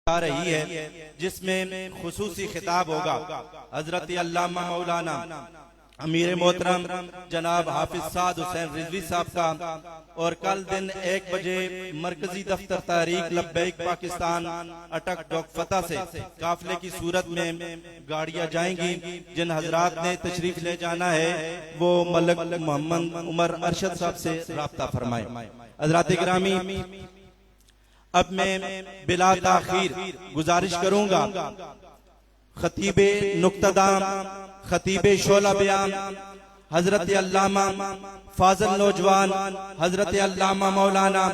آ رہی ہے جس میں خصوصی خطاب ہوگا حضرت علامہ مولانا امیر محترم جناب حافظ سعد حسین رضوی صاحب کا، اور کل دن 1 بجے مرکزی دفتر تحریک لبیک پاکستان اٹک ڈاک فتح سے قافلے کی صورت میں گاڑیاں جائیں گی۔ جن حضرات نے تشریف لے جانا ہے وہ ملک محمد عمر ارشد صاحب سے رابطہ فرمائیں۔ حضرات گرامی، اب میں بلا تاخیر گزارش کروں گا خطیب نکتہ دام، خطیب شعلہ بیان، حضرت علامہ فاضل نوجوان، حضرت علامہ مولانا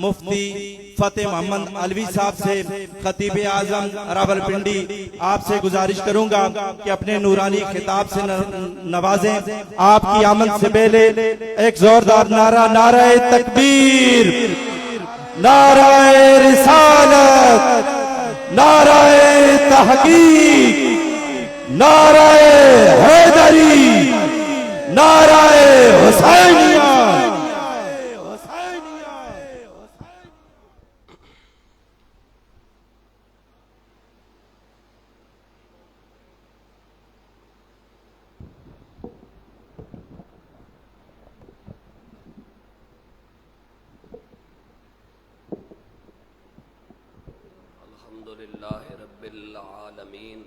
مفتی فتح محمد علوی صاحب سے خطیب اعظم راولپنڈی آپ سے گزارش کروں گا کہ اپنے نورانی خطاب سے نوازیں۔ آپ کی آمد سے پہلے ایک زوردار نعرہ، نعرہ تکبیر، نعرہ رسالت، نعرہ تحقیق، نعرہ حیدری، نعرہ حسینیہ۔ الحمدللہ رب العالمین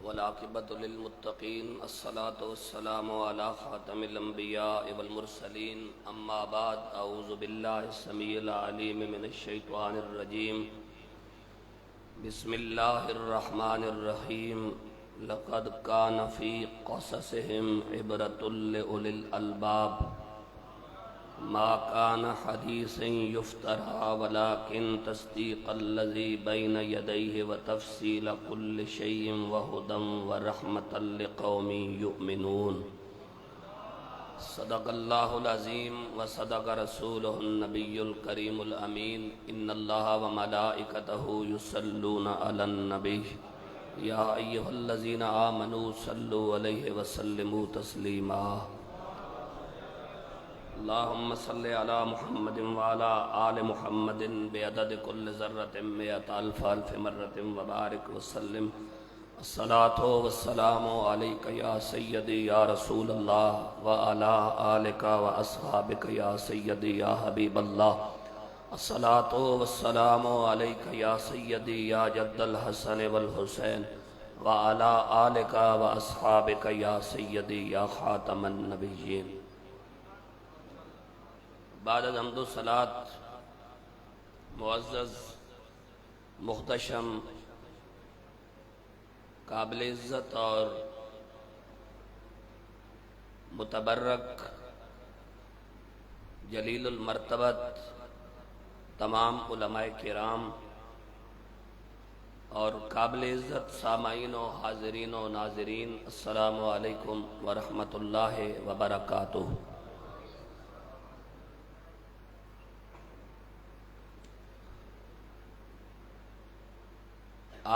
والعاقبۃ للمتقین، الصلاۃ والسلام علی خاتم الانبیاء والمرسلین، اما بعد، اعوذ باللہ السمیع العلیم من الشیطان الرجیم، بسم اللہ الرحمن الرحیم، لقد کان فی قصصہم عبرۃ لأولی الالباب، ما کان حدیثا یفترى ولکن تصدیق الذی بین یدیہ وتفصیل کل شیء وہدی ورحمۃ لقوم یؤمنون۔ صدق اللہ العظیم وصدق رسولہ النبی الکریم الامین، ان اللہ وملائکتہ یصلون علی النبی، یا ایہا الذین آمنوا صلوا علیہ وسلموا تسلیما۔ اللہم صلی علی محمد وعلی آل محمد بعدد کل ذرۃ مئۃ الف الف مرۃ وبارک وسلم۔ الصلاۃ والسلام علیک یا سیدی یا رسول اللہ وعلی آلک واصحابک یا سیدی یا حبیب اللہ۔ الصلاۃ والسلام علیک یا سیدی یا جد الحسن والحسین وعلی آلک واصحابک یا سیدی یا خاتم النبیین۔ بعد از حمد و صلات، معزز، محتشم، قابل عزت اور متبرک، جلیل المرتبت تمام علماء کرام اور قابل عزت سامعین و حاضرین و ناظرین، السلام علیکم ورحمۃ اللہ وبرکاتہ۔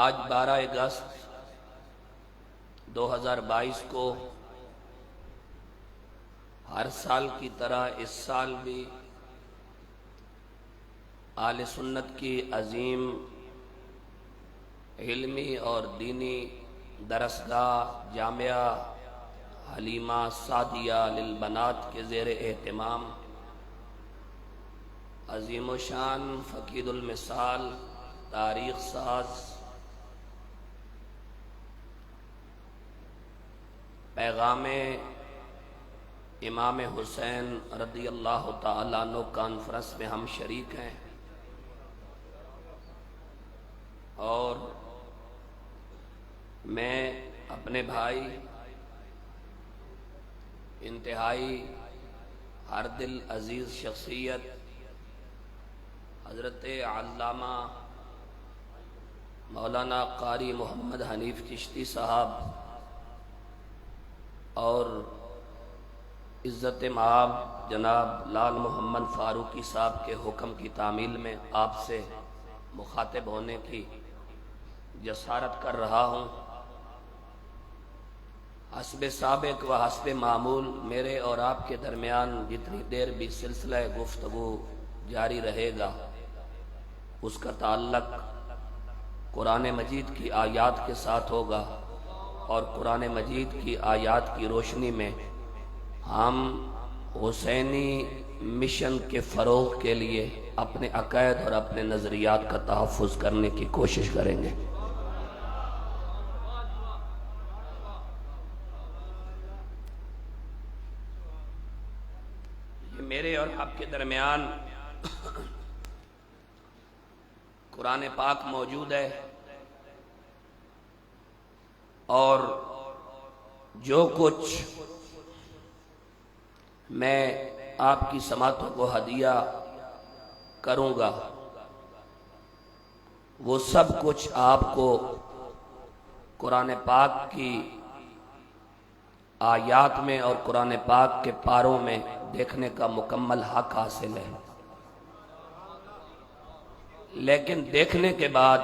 آج 12 اگست 2022 کو ہر سال کی طرح اس سال بھی اہل سنت کی عظیم علمی اور دینی درسگاہ جامعہ حلیمہ سعدیہ للبنات کے زیر اہتمام عظیم و شان، فقید المثال، تاریخ ساز، پیغام امام حسین رضی اللہ تعالیٰ عنہ کانفرنس میں ہم شریک ہیں، اور میں اپنے بھائی، انتہائی ہر دل عزیز شخصیت حضرت علامہ مولانا قاری محمد حنیف چشتی صاحب اور عزت مآب جناب لال محمد فاروقی صاحب کے حکم کی تعمیل میں آپ سے مخاطب ہونے کی جسارت کر رہا ہوں۔ حسب سابق و حسب معمول میرے اور آپ کے درمیان جتنی دیر بھی سلسلہ گفتگو جاری رہے گا، اس کا تعلق قرآن مجید کی آیات کے ساتھ ہوگا، اور قرآن مجید کی آیات کی روشنی میں ہم حسینی مشن کے فروغ کے لیے اپنے عقائد اور اپنے نظریات کا تحفظ کرنے کی کوشش کریں گے۔ یہ میرے اور آپ کے درمیان قرآن پاک موجود ہے، اور جو کچھ میں آپ کی سماعتوں کو ہدیہ کروں گا وہ سب کچھ آپ کو قرآن پاک کی آیات میں اور قرآن پاک کے پاروں میں دیکھنے کا مکمل حق حاصل ہے، لیکن دیکھنے کے بعد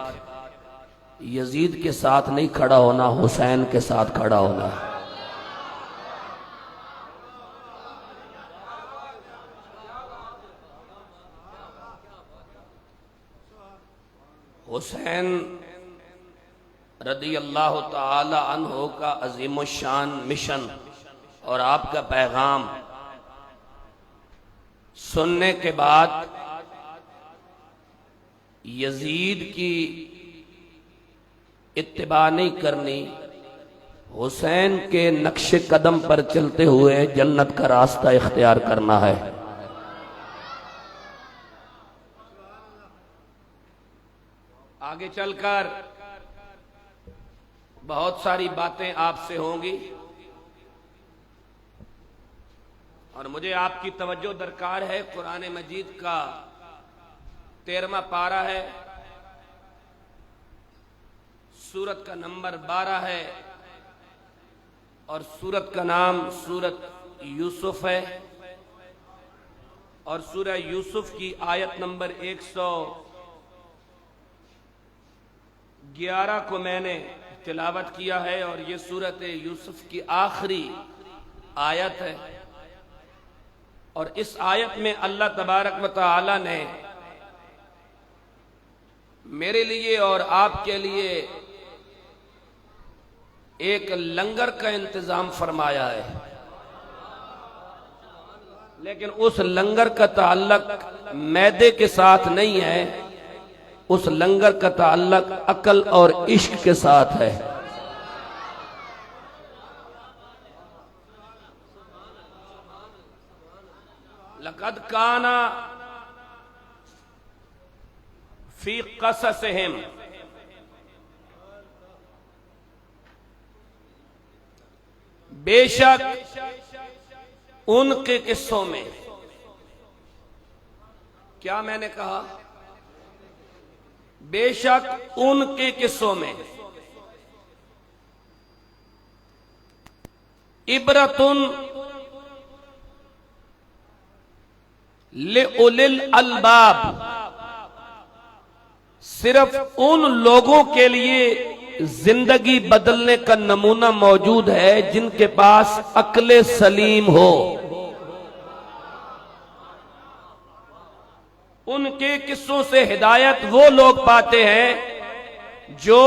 یزید کے ساتھ نہیں کھڑا ہونا، حسین کے ساتھ کھڑا ہونا ہے۔ حسین رضی اللہ تعالی عنہ کا عظیم الشان مشن اور آپ کا پیغام سننے کے بعد یزید کی اتباع نہیں کرنی، حسین کے نقش قدم پر چلتے ہوئے جنت کا راستہ اختیار کرنا ہے۔ آگے چل کر بہت ساری باتیں آپ سے ہوں گی، اور مجھے آپ کی توجہ درکار ہے۔ قرآن مجید کا 13واں پارہ ہے، سورت کا نمبر 12 ہے، اور سورت کا نام سورت یوسف ہے، اور سورہ یوسف کی آیت نمبر 111 کو میں نے تلاوت کیا ہے، اور یہ سورت یوسف کی آخری آیت ہے۔ اور اس آیت میں اللہ تبارک و تعالی نے میرے لیے اور آپ کے لیے ایک لنگر کا انتظام فرمایا ہے، لیکن اس لنگر کا تعلق معدے کے ساتھ نہیں ہے، اس لنگر کا تعلق عقل اور عشق کے ساتھ ہے۔ لقد کان فی قصصہم، بے شک ان کے قصوں میں، کیا میں نے کہا؟ بے شک ان کے قصوں میں عبرتن لِأُولِي الْأَلْبَابِ، صرف ان لوگوں کے لیے زندگی بدلنے کا نمونہ موجود ہے جن کے پاس عقل سلیم ہو۔ ان کے قصوں سے ہدایت وہ لوگ پاتے ہیں جو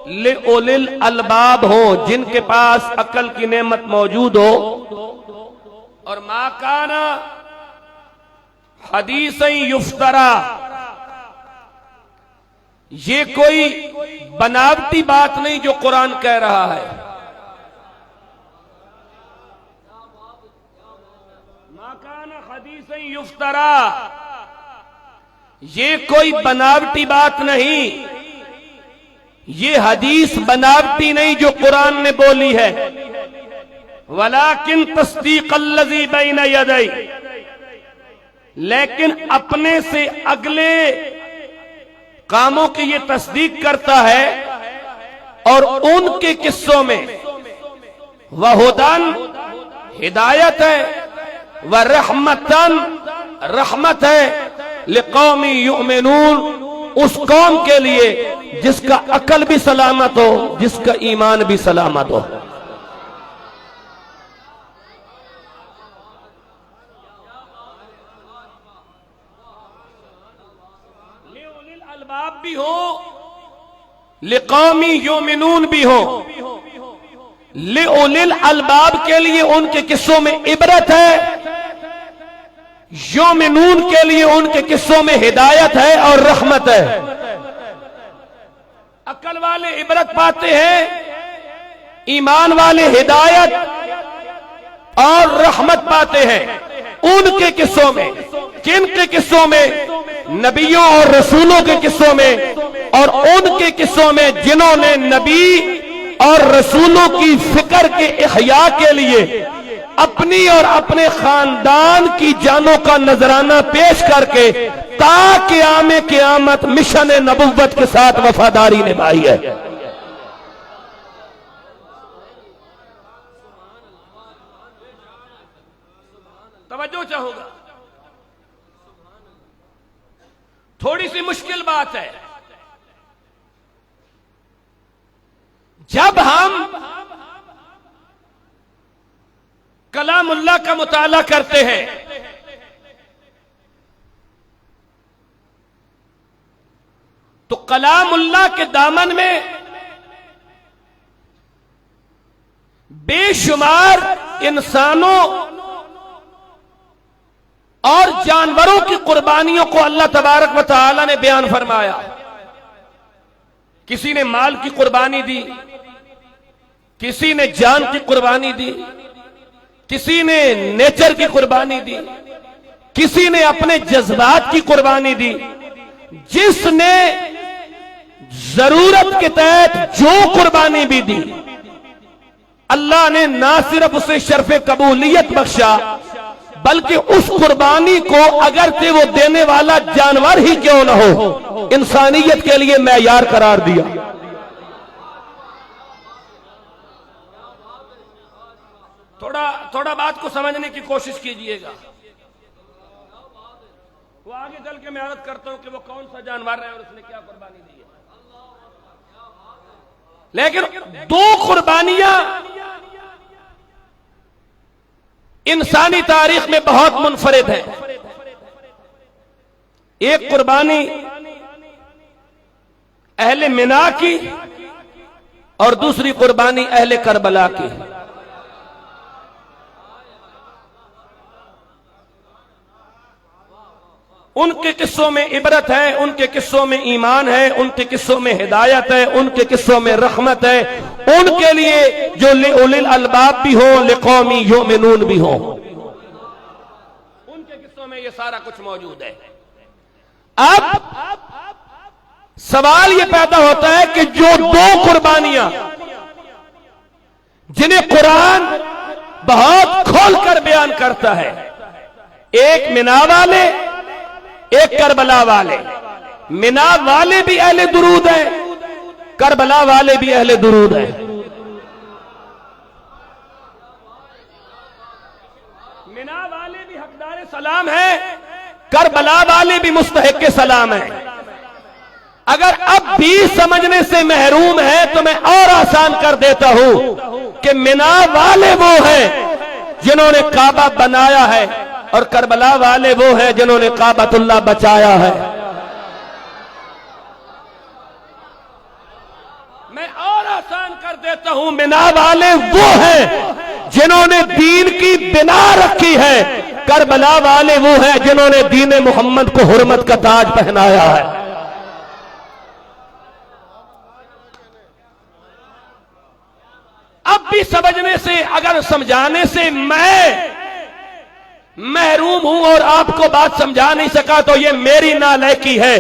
لِأُولِي الْأَلْبَابِ ہوں، جن کے پاس عقل کی نعمت موجود ہو۔ اور مَا كَانَ حدیثاً یفترا، یہ کوئی بناوٹی بات نہیں جو قرآن کہہ رہا ہے۔ مَا كَانَ حدیثاً یفترا، یہ کوئی بناوٹی بات نہیں، یہ حدیث بناوٹی نہیں جو قرآن نے بولی ہے۔ وَلَٰكِن تَصْدِيقَ الَّذِي بَيْنَ يَدَيْهِ، لیکن اپنے سے اگلے کاموں کی یہ تصدیق کرتا ہے، اور ان کے قصوں میں وَہُدًى، ہدایت ہے، وَرَحْمَةً، رحمت ہے، لِقَوْمٍ يُؤْمِنُونَ، اس قوم کے لیے جس کا عقل بھی سلامت ہو، جس کا ایمان بھی سلامت ہو۔ الالباب بھی ہوں، لقومی یومنون بھی ہوں، لأولی الالباب کے لیے ان کے قصوں میں عبرت ہے، یومنون کے لیے ان کے قصوں میں ہدایت ہے اور رحمت ہے۔ عقل والے عبرت پاتے ہیں، ایمان والے ہدایت اور رحمت پاتے ہیں ان کے قصوں میں۔ کن کے قصوں میں؟ نبیوں اور رسولوں کے قصوں میں، اور ان کے قصوں میں جنہوں نے نبی اور رسولوں کی فکر کے احیاء کے لیے اپنی اور اپنے خاندان کی جانوں کا نذرانہ پیش کر کے تا قیام قیامت مشن نبوت کے ساتھ وفاداری نبھائی ہے۔ توجہ چاہوں گا، تھوڑی سی مشکل بات ہے۔ جب ہم کلام اللہ کا مطالعہ کرتے ہیں تو کلام اللہ کے دامن میں بے شمار انسانوں اور جانوروں کی قربانیوں کو اللہ تبارک و تعالی نے بیان فرمایا۔ کسی نے مال کی قربانی دی، کسی نے جان کی قربانی دی، کسی نے نیچر کی قربانی دی، کسی نے اپنے جذبات کی قربانی دی۔ جس نے ضرورت کے تحت جو قربانی بھی دی، اللہ نے نہ صرف اسے شرف قبولیت بخشا بلکہ اس قربانی کو اگرچہ وہ دینے والا جانور ہی کیوں نہ ہو، انسانیت کے لیے معیار قرار دیا۔ تھوڑا بات کو سمجھنے کی کوشش کیجئے گا۔ وہ آگے چل کے میں عرض کرتا ہوں کہ وہ کون سا جانور ہے اور اس نے کیا قربانی دی ہے، لیکن دو قربانیاں انسانی تاریخ میں بہت منفرد ہیں۔ ایک قربانی اہل منا کی اور دوسری قربانی اہل کربلا کی۔ ان کے قصوں میں عبرت ہے، ان کے قصوں میں ایمان ہے، ان کے قصوں میں ہدایت ہے، ان کے قصوں میں رحمت ہے، ان کے لیے جو لأولی الالباب بھی ہوں، لقومی یؤمنون بھی ہوں، ان کے قصوں میں یہ سارا کچھ موجود ہے۔ اب سوال یہ پیدا ہوتا ہے کہ جو دو قربانیاں جنہیں قرآن بہت کھول کر بیان کرتا ہے، ایک منا والے، ایک کربلا والے۔ منا والے بھی اہل درود ہیں، کربلا والے بھی اہل درود ہیں۔ منا والے بھی حقدار سلام ہیں، کربلا والے بھی مستحق سلام ہیں۔ اگر اب بھی سمجھنے سے محروم ہے تو میں اور آسان کر دیتا ہوں کہ منا والے وہ ہیں جنہوں نے کعبہ بنایا ہے اور کربلا والے وہ ہیں جنہوں نے کعبۃ اللہ بچایا ہے۔ میں اور آسان کر دیتا ہوں، منا والے وہ ہیں جنہوں نے دین کی بنا رکھی ہے، کربلا والے وہ ہیں جنہوں نے دین محمد کو حرمت کا تاج پہنایا ہے۔ اب بھی سمجھنے سے، اگر سمجھانے سے میں محروم ہوں اور آپ کو بات سمجھا نہیں سکا تو یہ میری نالائکی ہے۔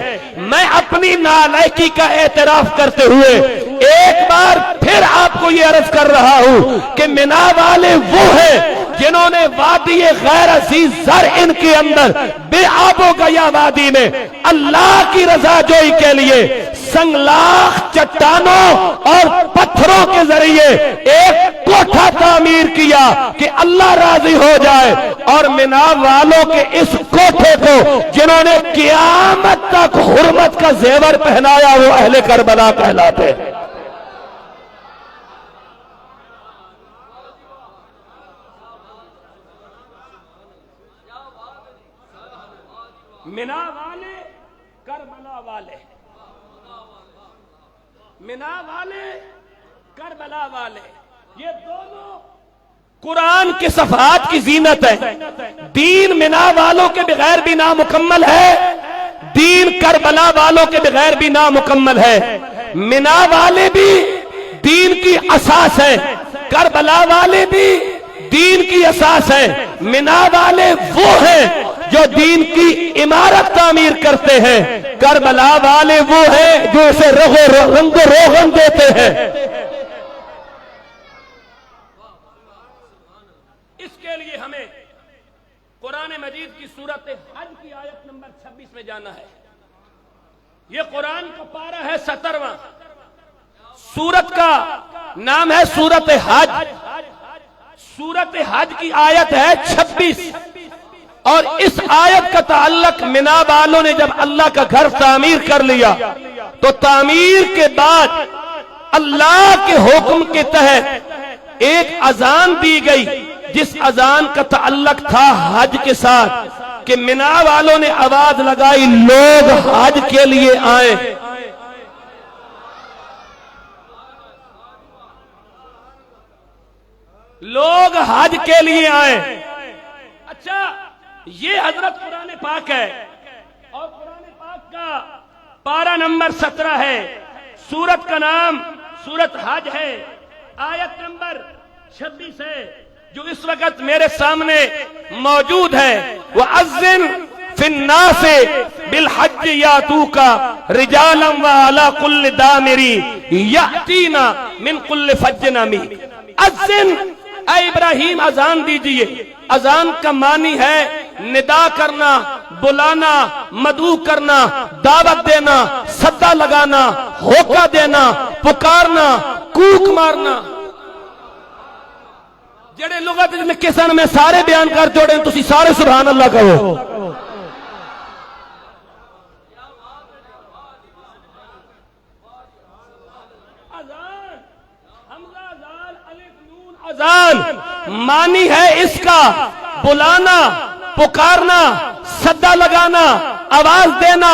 میں اپنی نالائکی کا اعتراف کرتے ہوئے ایک بار پھر آپ کو یہ عرض کر رہا ہوں کہ منا والے وہ ہیں جنہوں نے وادی غیر عزیز زرعن کے اندر بے آب و گیا وادی میں اللہ کی رضا جوئی کے لیے سنگلاخ چٹانوں اور پتھروں کے ذریعے ایک کوٹھا تعمیر کیا کہ اللہ راضی ہو جائے، اور منا والوں کے اس کوٹھے کو جنہوں نے قیامت تک حرمت کا زیور پہنایا وہ اہل کربلا کہلاتے ہیں۔ منا والے، کربلا والے، منا والے کربلا والے، یہ دونوں قرآن کے صفحات کی زینت ہے۔ دین منا والوں کے بغیر بھی نامکمل ہے، دین کربلا والوں کے بغیر بھی نامکمل ہے۔ منا والے بھی دین کی اساس ہے، کربلا والے بھی دین کی اساس ہے۔ منا والے وہ ہیں جو دین کی عمارت تعمیر کرتے ہیں، کربلا والے وہ ہیں جو اسے رنگ و روغن دیتے ہیں۔ اس کے لیے ہمیں قرآن مجید کی سورت حج کی آیت نمبر 26 میں جانا ہے۔ یہ قرآن کا پارہ ہے 17واں، سورت کا نام ہے سورت حج۔ سورت حج کی آیت ہے 26، اور اس آیت کا تعلق منا والوں نے جب اللہ کا گھر تعمیر کر لیا تو تعمیر کے بعد اللہ کے حکم کے تحت ایک اذان دی گئی، جس اذان کا تعلق تھا حج کے ساتھ، کہ منا والوں نے آواز لگائی لوگ حج کے لیے آئیں۔ لوگ حج کے لیے آئیں۔ اچھا، یہ حضرت قرآن پاک ہے، اور قرآن پاک کا پارہ نمبر 17 ہے، سورت کا نام سورت حج ہے، آیت نمبر 26 ہے، جو اس وقت میرے سامنے موجود ہے۔ وَأَذِّن فِي النَّاسِ بِالْحَجِّ يَأْتُوكَ رِجَالًا وَعَلَى كُلِّ دَامِرٍ يَأْتِينَ مِنْ كُلِّ فَجٍّ عَمِيقٍ۔ اذن، اے ابراہیم اذان دیجئے۔ اذان کا معنی ہے ندا کرنا، بلانا، مدعو کرنا، دعوت دینا، صدا لگانا، ہوکا دینا، پکارنا، کوک مارنا۔ جڑے لغت لکھے سن میں سارے بیان کر جوڑے، تسی سارے سبحان اللہ کہو۔ اذان معنی ہے اس کا بلانا، پکارنا، صدا لگانا، آواز دینا،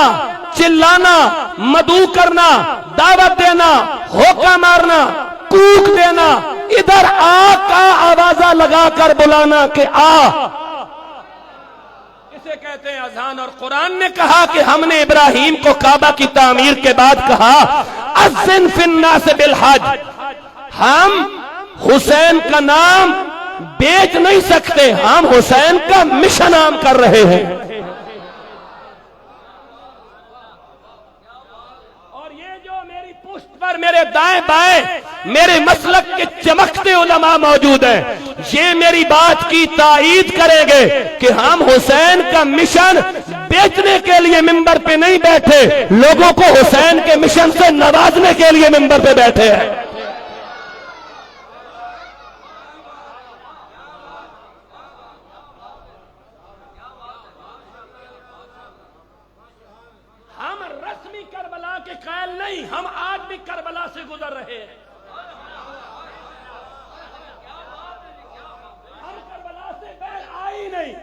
چلانا، مدعو کرنا، دعوت دینا، ہوکا مارنا، کوک دینا، ادھر آ کا آوازہ لگا کر بلانا کہ آ، اسے کہتے ہیں اذان۔ اور قرآن نے کہا کہ ہم نے ابراہیم کو کعبہ کی تعمیر کے بعد کہا اذن فی الناس بالحج۔ ہم حسین کا نام بیچ نہیں سکتے، ہم حسین کا مشن عام کر رہے ہیں۔ اور یہ جو میری پشت پر میرے دائیں بائیں میرے مسلک کے چمکتے علماء موجود ہیں، یہ میری بات کی تائید کریں گے کہ ہم حسین کا مشن بیچنے کے لیے ممبر پہ نہیں بیٹھے، لوگوں کو حسین کے مشن سے نوازنے کے لیے ممبر پہ بیٹھے ہیں۔ ہم رسمی کربلا کے قائل نہیں، ہم آج بھی کربلا سے گزر رہے ہیں۔ ہم کربلا سے بیر آئی نہیں،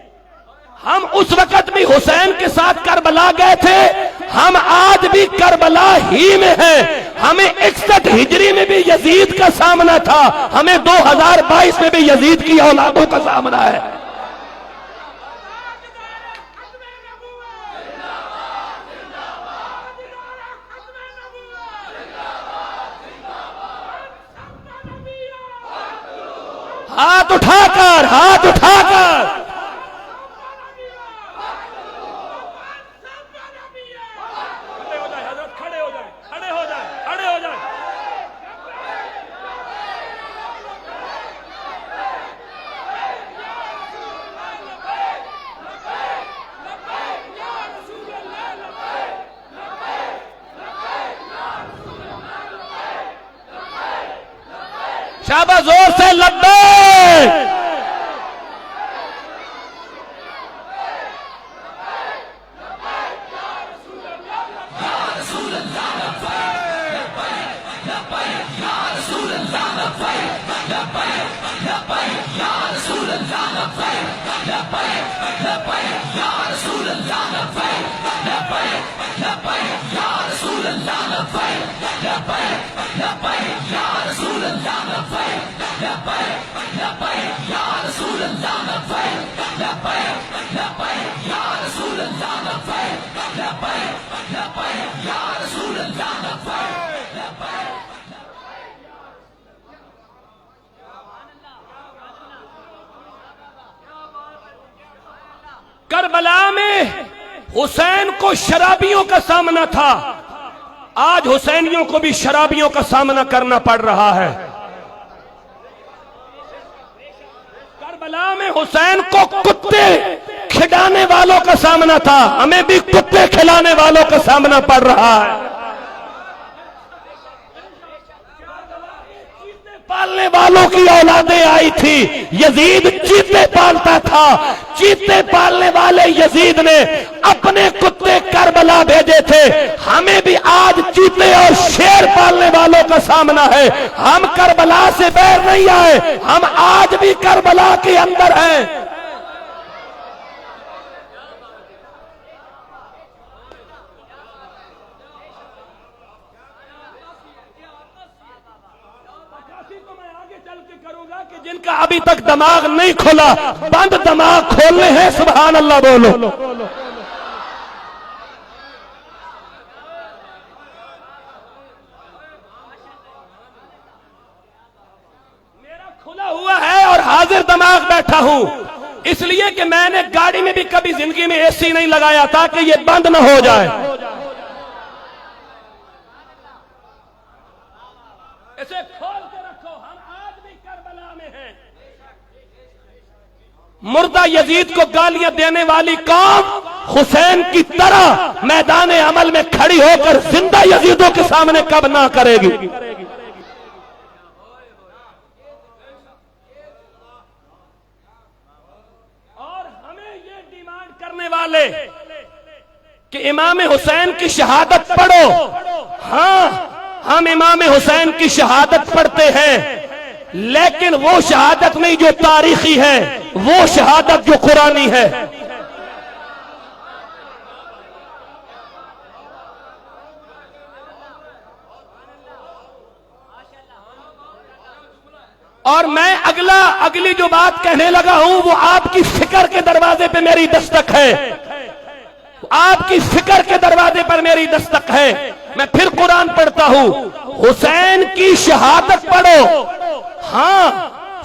ہم اس وقت بھی حسین کے ساتھ کربلا گئے تھے، ہم آج بھی کربلا ہی میں ہیں۔ ہمیں 61 ہجری میں بھی یزید کا سامنا تھا، ہمیں 2022 میں بھی یزید کی اولادوں کا سامنا ہے۔ ہاتھ اٹھا کر، ہاتھ اٹھا کر کھڑے ہو جائے حضرت، کھڑے ہو جائے، کھڑے ہو جائے، کھڑے ہو جائے۔ شاباش، زور سے لبیک۔ رسول اللہ کربلا میں حسین کو شرابیوں کا سامنا تھا، آج حسینیوں کو بھی شرابیوں کا سامنا کرنا پڑ رہا ہے۔ کربلا میں حسین کو کتے کھلانے والوں کا سامنا تھا، ہمیں بھی کتے کھلانے والوں کا سامنا پڑ رہا ہے۔ پالنے والوں کی اولادیں آئی تھی، یزید چیتے پالتا تھا، چیتے پالنے والے یزید نے اپنے کتے کربلا بھیجے تھے، ہمیں بھی آج چیتے اور شیر پالنے والوں کا سامنا ہے۔ ہم کربلا سے باہر نہیں آئے، ہم آج بھی کربلا کے اندر ہیں۔ جن کا ابھی تک دماغ نہیں کھلا، بند دماغ کھولنے ہیں، سبحان اللہ بولو۔ میرا کھلا ہوا ہے اور حاضر دماغ بیٹھا ہوں، اس لیے کہ میں نے گاڑی میں بھی کبھی زندگی میں اے سی نہیں لگایا تاکہ یہ بند نہ ہو جائے۔ اسے کھول کے رکھو، ہم آج بھی کربلا میں ہیں۔ مردہ یزید کو گالیاں دینے والی قوم حسین کی طرح میدان عمل میں کھڑی ہو کر زندہ یزیدوں کے سامنے کب نہ کرے گی۔ اور ہمیں یہ ڈیمانڈ کرنے والے کہ امام حسین کی شہادت پڑھو، ہاں ہم امام حسین کی شہادت پڑھتے ہیں، لیکن وہ شہادت نہیں جو تاریخی ہے، وہ شہادت جو قرآنی ہے۔ اور میں اگلی جو بات کہنے لگا ہوں وہ آپ کی فکر کے دروازے پہ میری دستک ہے، آپ کی فکر کے دروازے پر میری دستک ہے۔ میں پھر قرآن پڑھتا ہوں، حسین کی شہادت پڑھو، ہاں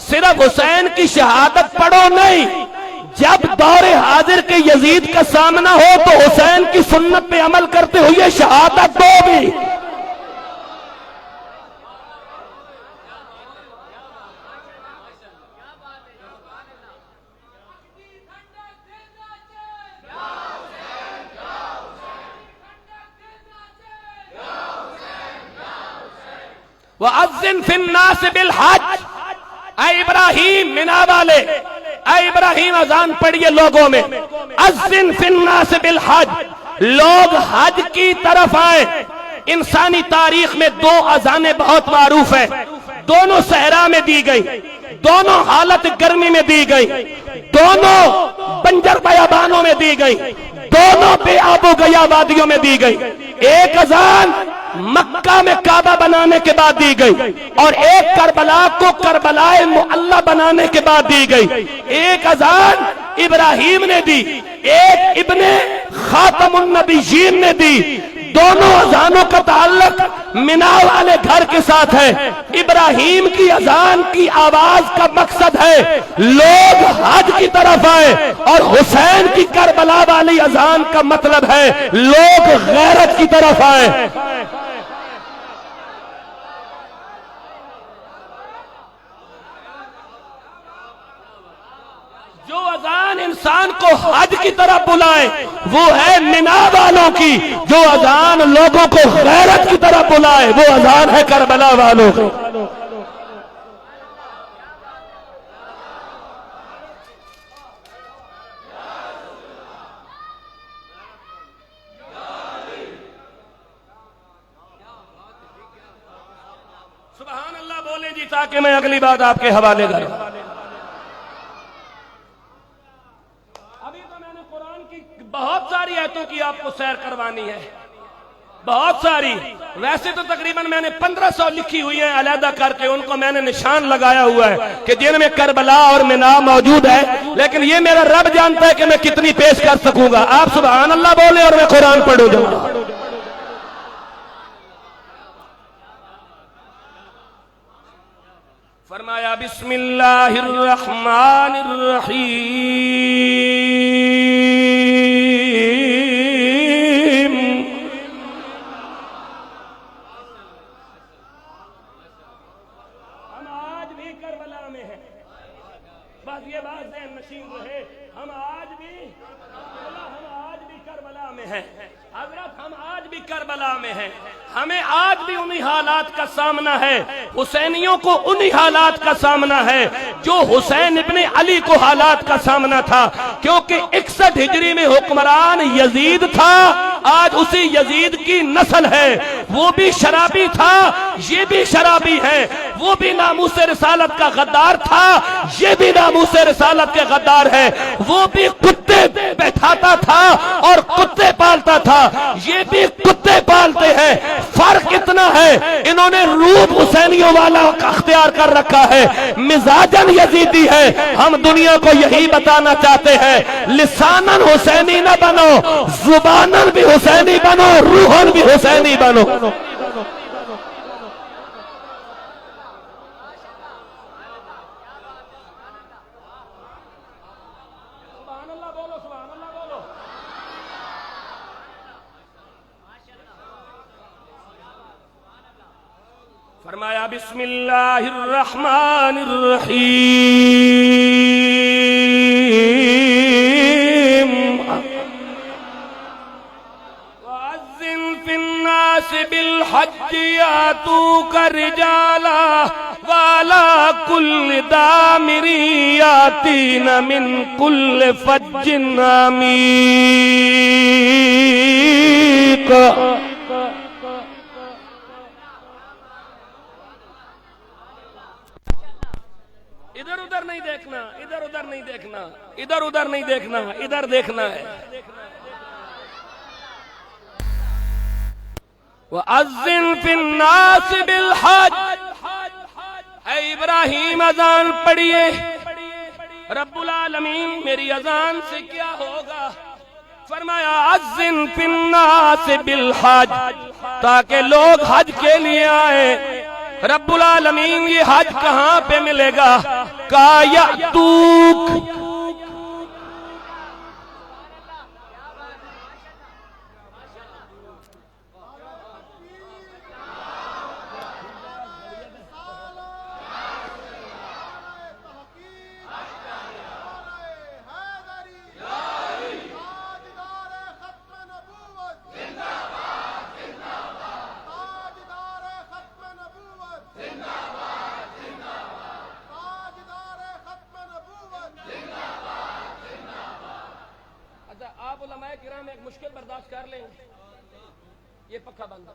صرف حسین کی شہادت پڑھو نہیں، جب دور حاضر کے یزید کا سامنا ہو تو حسین کی سنت پہ عمل کرتے ہوئے شہادت دو بھی۔ وَأَذِّن فِي النَّاسِ بِالْحَجِّ، اے ابراہیم منا والے، اے ابراہیم اذان پڑھیے لوگوں میں، اذن فی الناس بالحج، لوگ حج کی طرف آئیں۔ انسانی تاریخ میں دو اذانیں بہت معروف ہیں، دونوں صحرا میں دی گئی، دونوں حالت گرمی میں دی گئی، دونوں بنجر بیابانوں میں دی گئی، دونوں بے آب و گیا وادیوں میں دی گئی۔ ایک اذان مکہ میں کعبہ بنانے کے بعد دی گئی اور ایک کربلا کو کربلائے معلی بنانے کے بعد دی گئی۔ ایک اذان ابراہیم نے دی، ایک ابن خاتم النبیین نے دی۔ دونوں اذانوں کا تعلق منا والے گھر کے ساتھ ہے۔ ابراہیم کی اذان کی آواز کا مقصد ہے لوگ حج کی طرف آئے، اور حسین کی کربلا والی اذان کا مطلب ہے لوگ غیرت کی طرف آئے۔ جو اذان انسان کو حج کی طرف بلائے وہ ہے منا والوں کی، جو اذان لوگوں کو غیرت کی طرف بلائے وہ اذان ہے کربلا والوں کی۔ سبحان اللہ بولے جی تاکہ میں اگلی بات آپ کے حوالے کروں۔ بہت ساری آیتوں کی آپ کو سیر کروانی ہے، بہت ساری، ویسے تو تقریباً میں نے 1500 لکھی ہوئی ہیں علیحدہ کر کے، ان کو میں نے نشان لگایا ہوا ہے کہ جن میں کربلا اور منا موجود ہے، لیکن یہ میرا رب جانتا ہے کہ میں کتنی پیش کر سکوں گا۔ آپ سبحان اللہ بولے اور میں قرآن پڑھوں جاؤں۔ فرمایا بسم اللہ الرحمن الرحیم، ہم آج بھی کربلا میں ہیں، بس یہ بات ذہن نشین رہے، ہم آج بھی کربلا میں ہیں حضرت، ہم آج بھی کربلا میں ہیں، ہمیں آج بھی انہی حالات کا سامنا ہے، حسینیوں کو انہی حالات کا سامنا ہے جو حسین ابن علی کو حالات کا سامنا تھا، کیونکہ 61 ہجری میں حکمران یزید تھا، آج اسی یزید کی نسل ہے، وہ بھی شرابی تھا، یہ بھی شرابی ہے، وہ بھی ناموس رسالت کا غدار تھا، یہ بھی ناموس رسالت کے غدار ہے، وہ بھی کتے بیٹھاتا تھا اور کتے پالتا تھا، یہ بھی کتے پالتے ہیں، فرق اتنا ہے انہوں نے روپ حسینیوں والا اختیار کر رکھا ہے، مزاجن یزیدی ہے۔ ہم دنیا کو یہی بتانا چاہتے ہیں، لسانن حسینی نہ بنو، زبانن بھی حسینی بنو، روحن بھی حسینی بنو۔ فرمایا بسم اللہ الرحمن الرحیم، وَأَذِّنْ فِي النَّاسِ بِالْحَجِّ يَأْتُوكَ رِجَالًا وَعَلَى كُلِّ ضَامِرٍ يَأْتِينَ مِنْ كُلِّ فَجٍّ عَمِيقٍ۔ ادھر ادھر نہیں دیکھنا، ادھر ادھر نہیں دیکھنا، ادھر ادھر نہیں دیکھنا، ادھر دیکھنا ہے۔ وَأَذِّنْ فِي النَّاسِ بِالْحَجِّ، اے ابراہیم اذان پڑھیے، رب العالمین میری اذان سے کیا ہوگا؟ فرمایا اذن فی الناس بالحج، تاکہ لوگ حج کے لیے آئیں۔ رب العالمین یہ حج کہاں پہ ملے گا؟ کہا یأتوک، علماء کرام ایک مشکل برداشت کر لیں، یہ پکا بند۔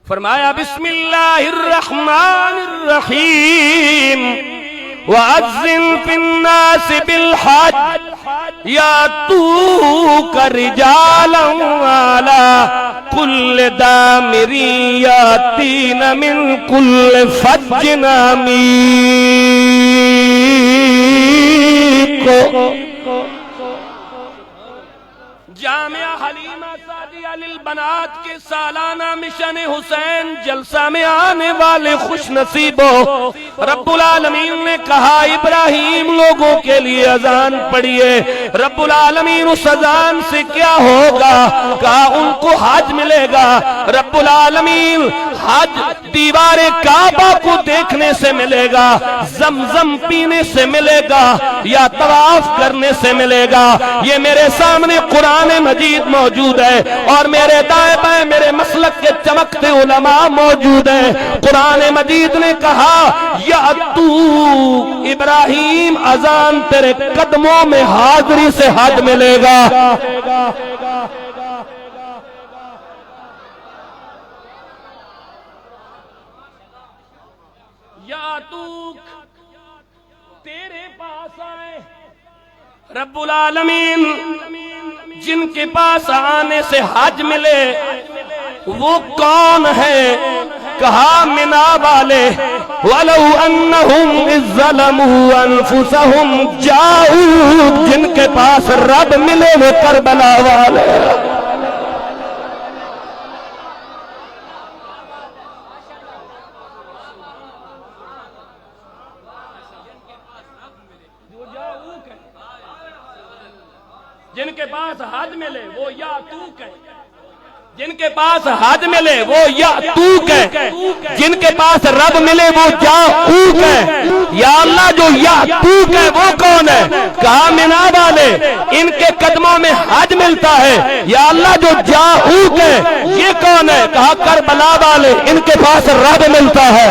فرمایا بسم اللہ الرحمن الرحیم، وَأَذِّنْ فِي النَّاسِ بِالْحَجِّ يَأْتُوكَ رِجَالًا وَعَلَى كُلِّ ضَامِرٍ يَأْتِينَ مِنْ كُلِّ فَجٍّ عَمِيقٍ۔ جامعہ حلیمہ سعدیہ للبنات کے سالانہ مشن حسین جلسہ میں آنے والے خوش نصیبوں، رب العالمین نے کہا ابراہیم لوگوں کے لیے اذان پڑھیے۔ رب العالمین اس اذان سے کیا ہوگا؟ کہا ان کو حج ملے گا۔ رب العالمین حج دیوار کعبہ کو دیکھنے سے ملے گا، زمزم پینے سے ملے گا، یا طواف کرنے سے ملے گا۔ یہ میرے سامنے قرآن مجید موجود ہے، اور میرے دائیں بائیں میرے مسلک کے چمکتے علماء موجود ہیں۔ قرآن مجید نے کہا یأتو ابراہیم اذان تیرے قدموں میں حاضری سے حج ملے گا۔ یاتوک تیرے پاس آئے، رب العالمین جن کے پاس آنے سے حج ملے وہ کون ہے؟ کہا منا والے وَلَوْ أَنَّهُمْ إِذْ ظَلَمُوا أَنفُسَهُمْ جَاءُوا، جن کے پاس رب ملے وہ کربلا والے۔ جن کے پاس حد ملے وہ یا تو کہ، جن کے پاس حد ملے وہ یا تو کہ، جن کے پاس رب ملے وہ جا او کہ۔ یا اللہ جو یا تو کہ وہ کون ہے؟ کہا منا والے ان کے قدموں میں حد ملتا ہے۔ یا اللہ جو جا او کہ یہ کون ہے؟ کہا کربلا والے ان کے پاس رب ملتا ہے۔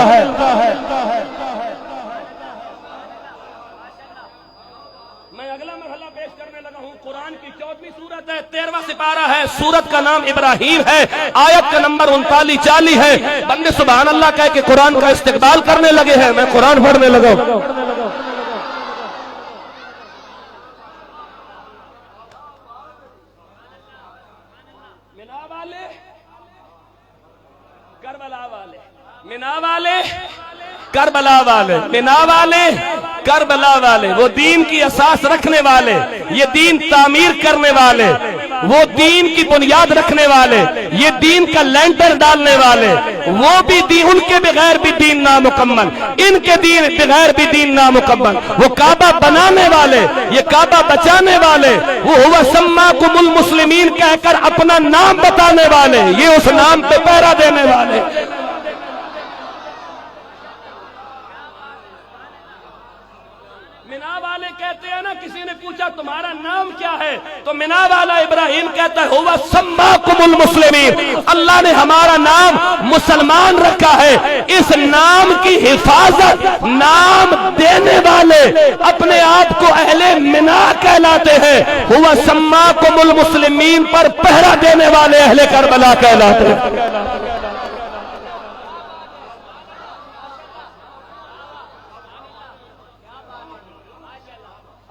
قرآن کی 14ویں سورت ہے، 13واں سپارہ ہے، سورت کا نام ابراہیم ہے، آیت کا نمبر 39-40 ہے۔ بندے سبحان اللہ کہہ کے قرآن کا استقبال کرنے لگے ہیں، میں قرآن پڑھنے لگا۔ منا والے کربلا والے، منا والے کربلا والے، منا والے کربلا والے، وہ دین کی اساس رکھنے والے، یہ دین تعمیر کرنے والے، وہ دین کی بنیاد رکھنے والے، یہ دین کا لینٹر ڈالنے والے، وہ بھی دین، ان کے بغیر بھی دین نامکمل، ان کے دین بغیر بھی دین نامکمل، وہ کعبہ بنانے والے، یہ کعبہ بچانے والے، وہ ہوا سماکم المسلمین کہہ کر اپنا نام بتانے والے، یہ اس نام پہ پہرا دینے والے۔ منا والے کہتے ہیں نا، کسی نے پوچھا تمہارا نام کیا ہے تو منا والا ابراہیم کہتا ہے ہوا سماکم المسلمین، اللہ نے ہمارا نام مسلمان رکھا ہے۔ اس نام کی حفاظت نام دینے والے اپنے آپ کو اہل منا کہلاتے ہیں، ہوا سماکم المسلمین پر پہرا دینے والے اہل کربلا کہلاتے ہیں۔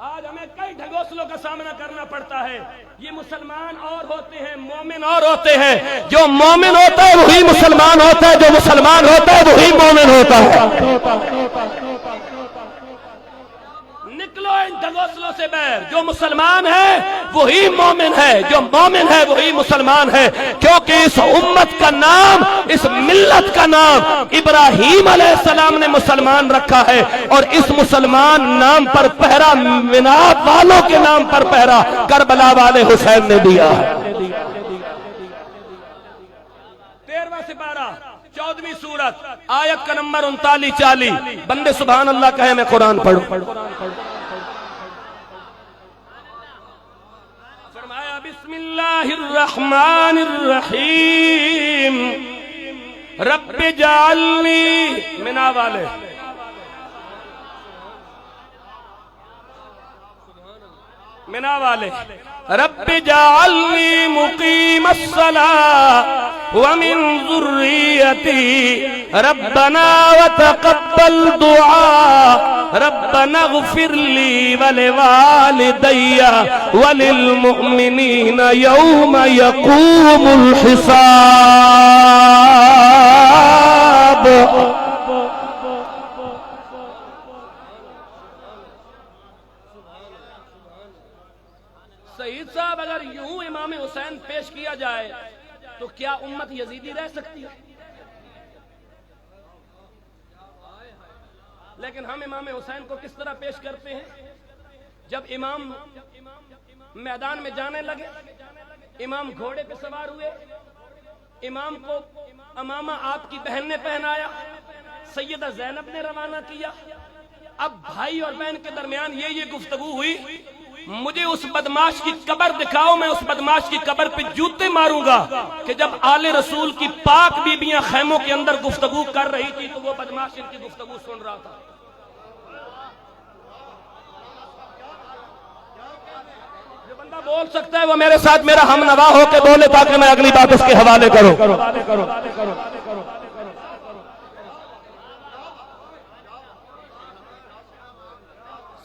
آج ہمیں کئی ڈھگوسلوں کا سامنا کرنا پڑتا ہے۔ یہ مسلمان اور ہوتے ہیں، مومن اور ہوتے ہیں۔ جو مومن ہوتا ہے وہی مسلمان ہوتا ہے، جو مسلمان ہوتا ہے وہی مومن ہوتا ہے۔ نکلو ان ڈھگوسلوں سے باہر، جو مسلمان ہے وہی مومن ہے، جو مومن ہے وہی مسلمان ہے، کیونکہ اس امت کا نام، اس ملت کا نام ابراہیم علیہ السلام نے مسلمان رکھا ہے، اور اس مسلمان نام پر پہرا، منا والوں کے نام پر پہرا کربلا والے حسین نے دیا ہے۔ 13واں سپارہ 14ویں سورت آیت کا نمبر 39-40، بندے سبحان اللہ کہے میں قرآن پڑھوں۔ فرمایا بسم اللہ الرحمن الرحیم رب جعلنی، منا والے منا والے، رب جعلنی مقیم الصلاة ومن ذریتی ربنا وتقبل دعاء ربنا اغفر لی ولوالدی وللمؤمنین یوم یقوم الحساب۔ سعید صاحب اگر یوں امام حسین پیش کیا جائے تو کیا امت یزیدی رہ سکتی ہے؟ لیکن ہم امام حسین کو کس طرح پیش کرتے ہیں؟ جب امام میدان میں جانے لگے، امام گھوڑے پہ سوار ہوئے، امام کو امامہ آپ کی بہن نے پہنایا، سیدہ زینب نے روانہ کیا۔ اب بھائی اور بہن کے درمیان یہ گفتگو ہوئی، مجھے اس بدماش کی قبر دکھاؤ، میں اس بدماش کی قبر پہ جوتے ماروں گا۔ کہ جب آل رسول کی پاک بیبیاں خیموں کے اندر گفتگو کر رہی تھی تو وہ بدماش ان کی گفتگو سن رہا تھا۔ جو بندہ بول سکتا ہے وہ میرے ساتھ میرا ہم نوا ہو کے بولے تاکہ میں اگلی بات اس کے حوالے کروں۔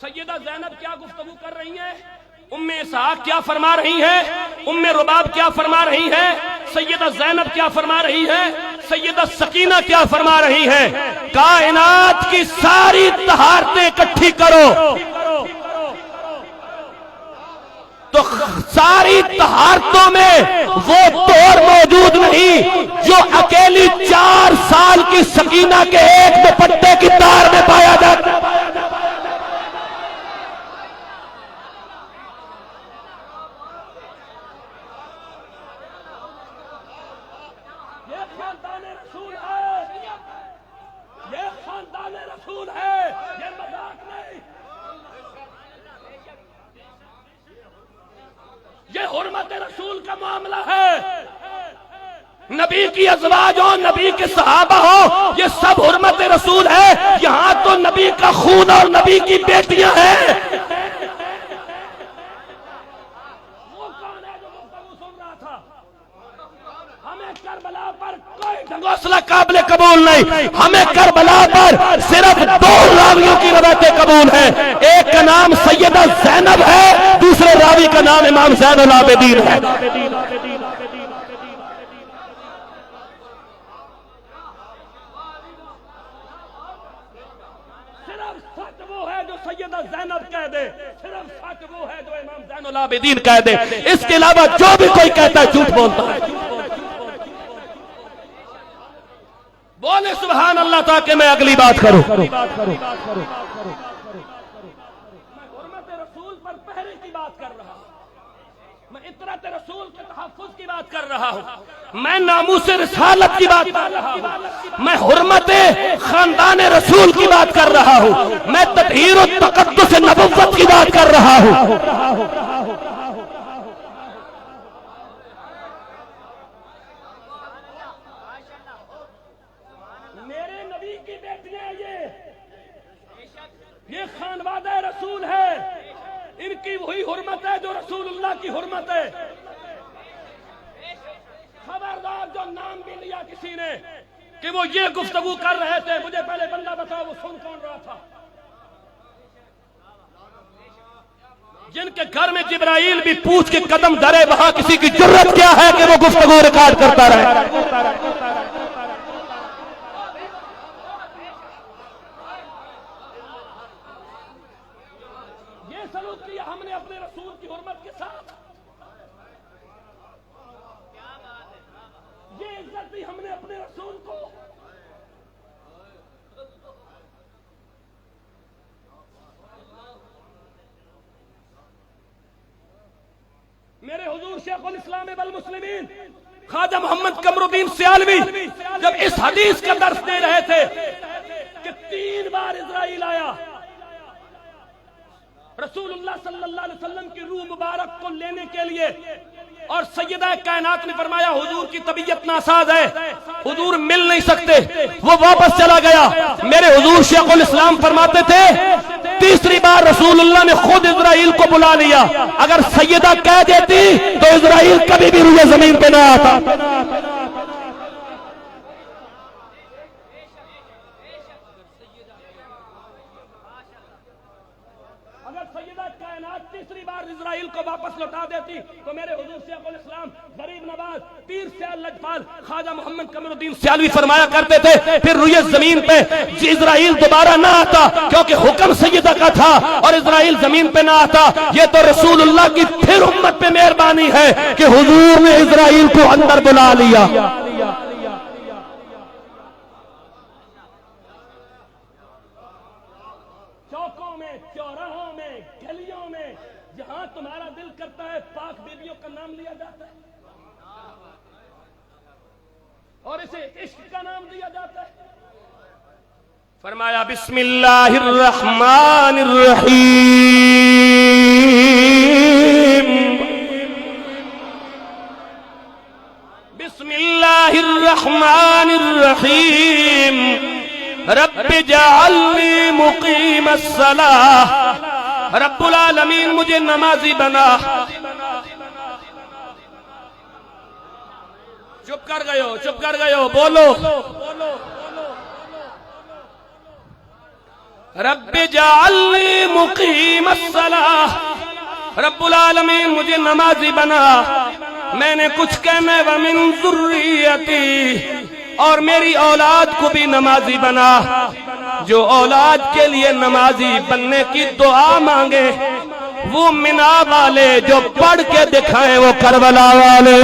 سیدہ زینب کیا گفتگو کر رہی ہیں؟ ام اسحاق کیا فرما رہی ہے، ام رباب کیا فرما رہی ہے، سیدہ زینب کیا فرما رہی ہے، سیدہ سکینہ کیا فرما رہی ہے؟ کائنات کی ساری طہارتیں اکٹھی کرو تو ساری طہارتوں میں وہ توڑ موجود نہیں جو اکیلی 4 سال کی سکینہ کے ایک دوپٹے کی تار میں پایا جاتا ہے۔ یہ خاندان رسول ہے، یہ خاندان رسول ہے، یہ مذاق نہیں، یہ حرمت رسول کا معاملہ ہے۔ نبی کی ازواج ہو، نبی کے صحابہ ہو، یہ سب حرمت رسول ہے۔ یہاں تو نبی کا خون اور نبی کی بیٹیاں ہیں۔ وہ کون ہے جو گفتگو سن رہا تھا؟ ہمیں کربلا پر کوئی ڈھنگوسلہ قابل قبول نہیں، ہمیں کربلا پر صرف 2 راویوں کی روایتیں قبول ہیں۔ ایک کا نام سیدہ زینب ہے، دوسرے راوی کا نام امام زین العابدین ہے۔ صرف سچ وہ ہے جو سیدہ زینب کہہ دے، صرف سچ وہ ہے جو امام زین العابدین کہہ دے، اس کے علاوہ جو بھی کوئی کہتا ہے جھوٹ بولتا ہے۔ بولے سبحان اللہ تاکہ میں اگلی بات کروں۔ میں حرمت رسول پر پہرے کی بات کر رہا ہوں، میں اطرت رسول کے تحفظ کی بات کر رہا ہوں، میں ناموس رسالت کی بات کر رہا ہوں، میں حرمت خاندان رسول کی بات کر رہا ہوں، میں تطہیر و تقدس نبوت کی بات کر رہا ہوں۔ میرے نبی کی بیٹیاں یہ خانوادہ رسول ہے، ان کی وہی حرمت ہے جو رسول اللہ کی حرمت ہے۔ خبردار جو نام بھی لیا کسی نے کہ وہ یہ گفتگو کر رہے تھے، مجھے پہلے بندہ بتاؤ وہ سن کون رہا تھا؟ جن کے گھر میں جبرائیل بھی پوچھ کے قدم دھرے، وہاں کسی کی جرت کیا ہے کہ وہ گفتگو ریکارڈ کرتا رہے؟ یہ سلوک کیا ہم نے اپنے رسول کی حرمت کے ساتھ، یہ عزت دی ہم نے اپنے رسول کو۔ میرے حضور شیخ الاسلام والمسلمین خواجہ محمد قمر الدین سیالوی جب اس حدیث کا درس دے رہے تھے کہ 3 بار اسرائیل آیا رسول اللہ صلی اللہ علیہ وسلم کی روح مبارک کو لینے کے لیے، اور سیدہ کائنات نے فرمایا حضور کی طبیعت ناساز ہے، حضور مل نہیں سکتے، وہ واپس چلا گیا۔ میرے حضور شیخ الاسلام فرماتے تھے 3ری بار رسول اللہ نے خود اسرائیل کو بلا لیا، اگر سیدہ کہہ دیتی تو اسرائیل کبھی بھی روئے زمین پہ نہ آتا۔ اگر سیدہ کائنات 3ری بار اسرائیل کو واپس لوٹا دیتی تو میرے حضور شیخ الاسلام غریب نواز پیر سیال لجپال خواجہ محمد قمر الدین سیالوی فرمایا کرتے تھے پھر روئے زمین پہ اسرائیل دوبارہ نہ آتا، کیونکہ حکم سیدہ کا تھا اور اسرائیل زمین پہ نہ آتا۔ یہ تو رسول اللہ کی پھر امت پہ مہربانی ہے کہ حضور نے اسرائیل کو اندر بلا لیا۔ چوکوں میں، چوراہوں میں، گلیوں میں جہاں تمہارا دل کرتا ہے پاک بیویوں کا نام لیا جاتا ہے اور اسے عشق کا نام دیا جاتا ہے۔ فرمایا بسم اللہ الرحمن الرحیم، بسم اللہ الرحمن الرحیم، رب جعلنی مقیم الصلاۃ، رب العالمین مجھے نمازی بنا۔ چپ کر گئے ہو، چپ کر گئے ہو، بولو۔ رب جعلنی مقیم الصلاۃ، رب العالمین مجھے نمازی بنا، میں نے کچھ کہنا ہے وَمِن ذُرِّيَّتِي، اور میری اولاد کو بھی نمازی بنا۔ جو اولاد کے لیے نمازی بننے کی دعا مانگے وہ منا والے، جو پڑھ کے دکھائیں وہ کربلا والے۔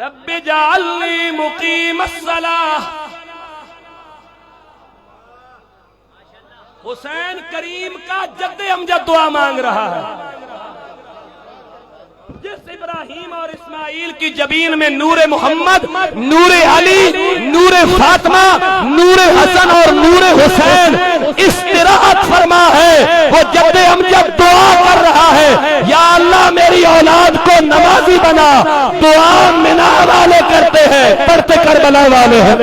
رب اجعلنی مقیم الصلاۃ۔ حسین کریم کا جد امجد دعا مانگ رہا ہے۔ جس ابراہیم اور اسماعیل کی جبین میں نور محمد، نور علی، نور فاطمہ، نور حسن اور نور حسین استراحت فرما ہے، وہ جد امجد دعا کر رہا ہے یا اللہ میری اولاد کو نمازی بنا۔ دعا منا والے کرتے ہیں، پڑھتے کربلا والے ہیں۔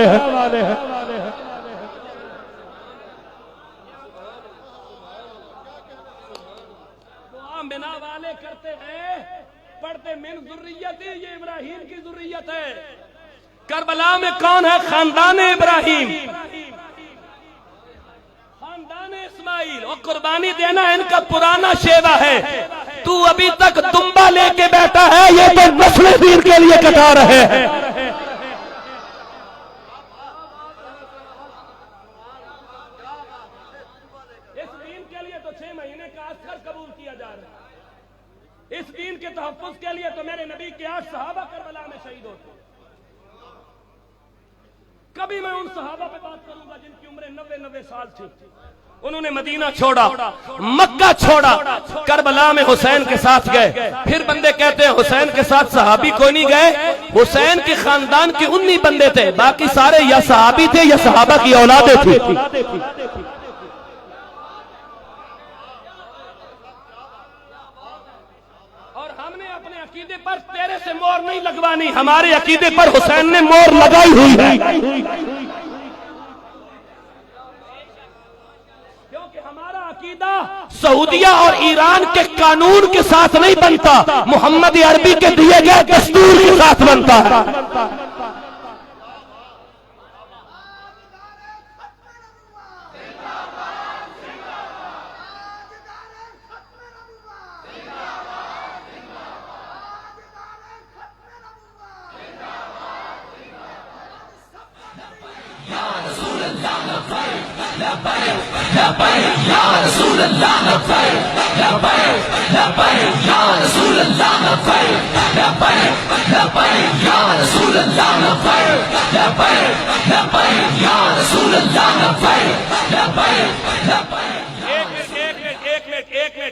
دعا منا والے کرتے ہیں، پڑھتے من ذریتی، یہ ابراہیم کی ذریت ہے۔ کربلا میں کون ہے؟ خاندان ابراہیم، خاندان اسماعیل، اور قربانی دینا ان کا پرانا شیوا ہے۔ تو ابھی تک دمبا لے کے بیٹھا ہے، یہ تو نسل دین کے لیے کٹا رہے ہیں۔ اس دین کے لیے تو 6 مہینے کا عسکر قبول کیا جا رہا ہے۔ اس دین کے تحفظ کے لیے تو میرے نبی کے 8 صحابہ کربلا میں شہید ہوتے۔ کبھی میں ان صحابہ پہ بات کروں گا جن کی عمریں 90 سال تھی، انہوں نے مدینہ چھوڑا، مکہ چھوڑا، کربلا میں حسین کے ساتھ گئے۔ پھر بندے کہتے ہیں حسین کے ساتھ صحابی کوئی نہیں گئے۔ حسین کے خاندان کے 19 بندے تھے، باقی سارے یا صحابی تھے یا صحابہ کی اولادیں تھی۔ اور ہم نے اپنے عقیدے پر تیرے سے مور نہیں لگوانی، ہمارے عقیدے پر حسین نے مور لگائی ہوئی ہے۔ کیونکہ ہمارا عقیدہ سعودیہ اور ایران کے قانون کے ساتھ نہیں بنتا، محمد عربی کے دیے گئے دستور کے ساتھ بنتا ہے۔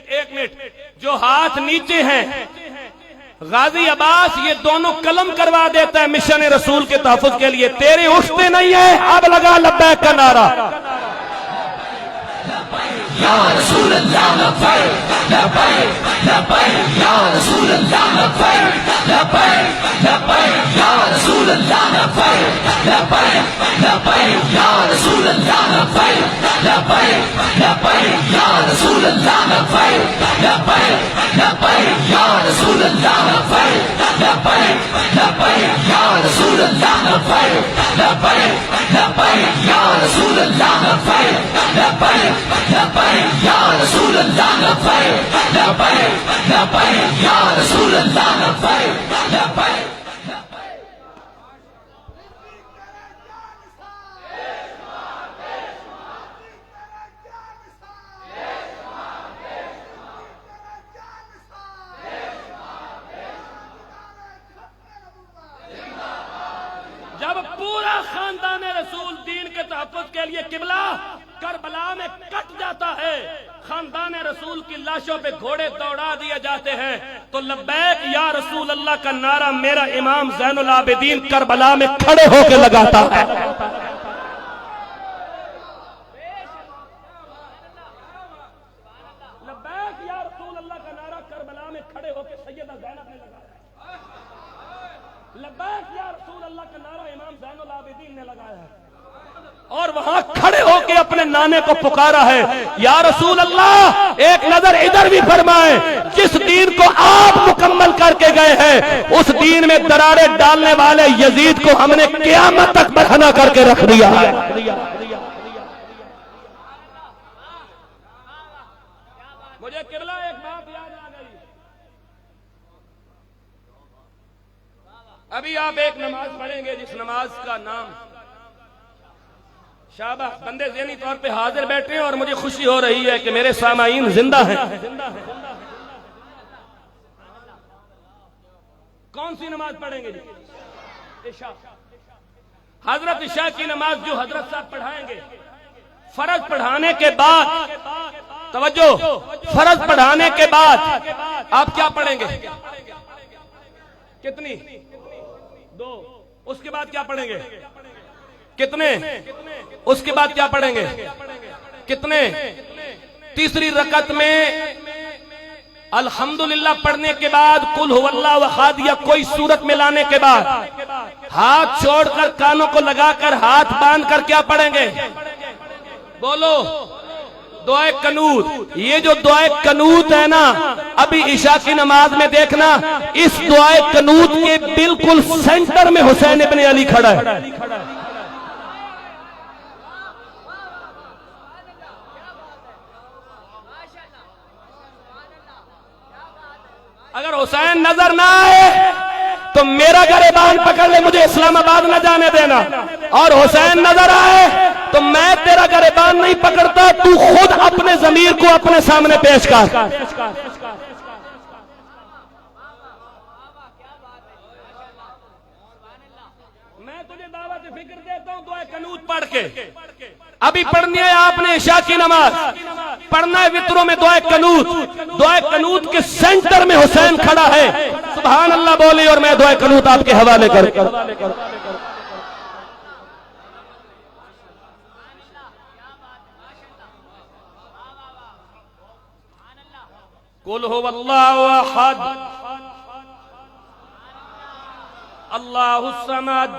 ایک منٹ، جو ہاتھ نیچے ہیں غازی عباس یہ دونوں قلم کروا دیتا ہے مشن رسول کے تحفظ کے لیے۔ تیرے اٹھتے نہیں ہیں، اب لگا لبیک کا نعرہ۔ یا رسول اللہ لبیک لبیک لبیک یا رسول اللہ لبیک لبیک لبیک یا رسول اللہ لبیک لبیک لبیک یا رسول اللہ لبیک لبیک لبیک یا رسول اللہ لبیک لبیک لبیک یا رسول اللہ لبیک لبیک لبیک یا رسول اللہ لبیک لبیک لبیک یا رسول اللہ لبیک لبیک لبیک یا رسول اللہ لبیک لبیک لبیک یا رسول اللہ لبیک لبیک۔ جب پورا خاندان رسول دین کے تحفظ کے لیے قبلہ کربلا میں کٹ جاتا ہے، خاندان رسول کی لاشوں پہ گھوڑے دوڑا دیے جاتے ہیں، تو لبیک یا رسول اللہ کا نعرہ میرا امام زین العابدین کربلا میں کھڑے ہو کے لگاتا ہے۔ لبیک یا رسول اللہ کا نعرہ کربلا میں کھڑے ہو کے سیدہ زینب نے لگایا۔ لبیک یا رسول اللہ کا نعرہ امام زین العابدین نے لگایا ہے، اور وہاں کھڑے ہو کے اپنے نانے کو پکارا ہے، یا رسول اللہ ایک نظر ادھر بھی فرمائیں، جس دین کو آپ مکمل کر کے گئے ہیں اس دین میں دراریں ڈالنے والے یزید کو ہم نے قیامت تک برہنہ کر کے رکھ دیا ہے۔ ابھی آپ ایک نماز پڑھیں گے جس نماز کا نام شاباش بندے ذہنی طور پہ حاضر بیٹھے ہیں اور مجھے خوشی ہو رہی ہے کہ میرے سامعین زندہ ہیں. کون سی نماز پڑھیں گے جی؟ عشاء. حضرت عشاء کی نماز جو حضرت صاحب پڑھائیں گے فرض پڑھانے کے بعد، توجہ، فرض پڑھانے کے بعد آپ کیا پڑھیں گے؟ کتنی؟ 2. اس کے بعد کیا پڑھیں گے؟ کتنے؟ اس کے بعد کیا پڑھیں گے؟ کتنے؟ تیسری رکعت میں الحمدللہ پڑھنے کے بعد قل هو اللہ احد یا کوئی صورت میں لانے کے بعد ہاتھ چھوڑ کر کانوں کو لگا کر ہاتھ باندھ کر کیا پڑھیں گے؟ بولو. دعائے قنوت. یہ جو دعائے قنوت ہے نا، ابھی عشاء کی نماز میں دیکھنا، اس دعائے قنوت کے بالکل سینٹر میں حسین ابن علی کھڑا ہے. اگر حسین نظر نہ آئے تو میرا گریبان پکڑ لے، مجھے اسلام آباد نہ جانے دینا. اور حسین نظر آئے تو میں تیرا گریبان نہیں پکڑتا، تو خود اپنے ضمیر کو اپنے سامنے پیش کر. میں تجھے دعوت فکر دیتا ہوں دعائے قنوت پڑھ کے. ابھی پڑھنی ہے آپ نے عشاء کی نماز، پڑھنا ہے وطروں میں دعائے قنوت. دعائے قنوت کے سینٹر میں حسین کھڑا ہے. سبحان اللہ بولی اور میں دعائے قنوت آپ کے حوالے کر. قل هو الله احد الله الصمد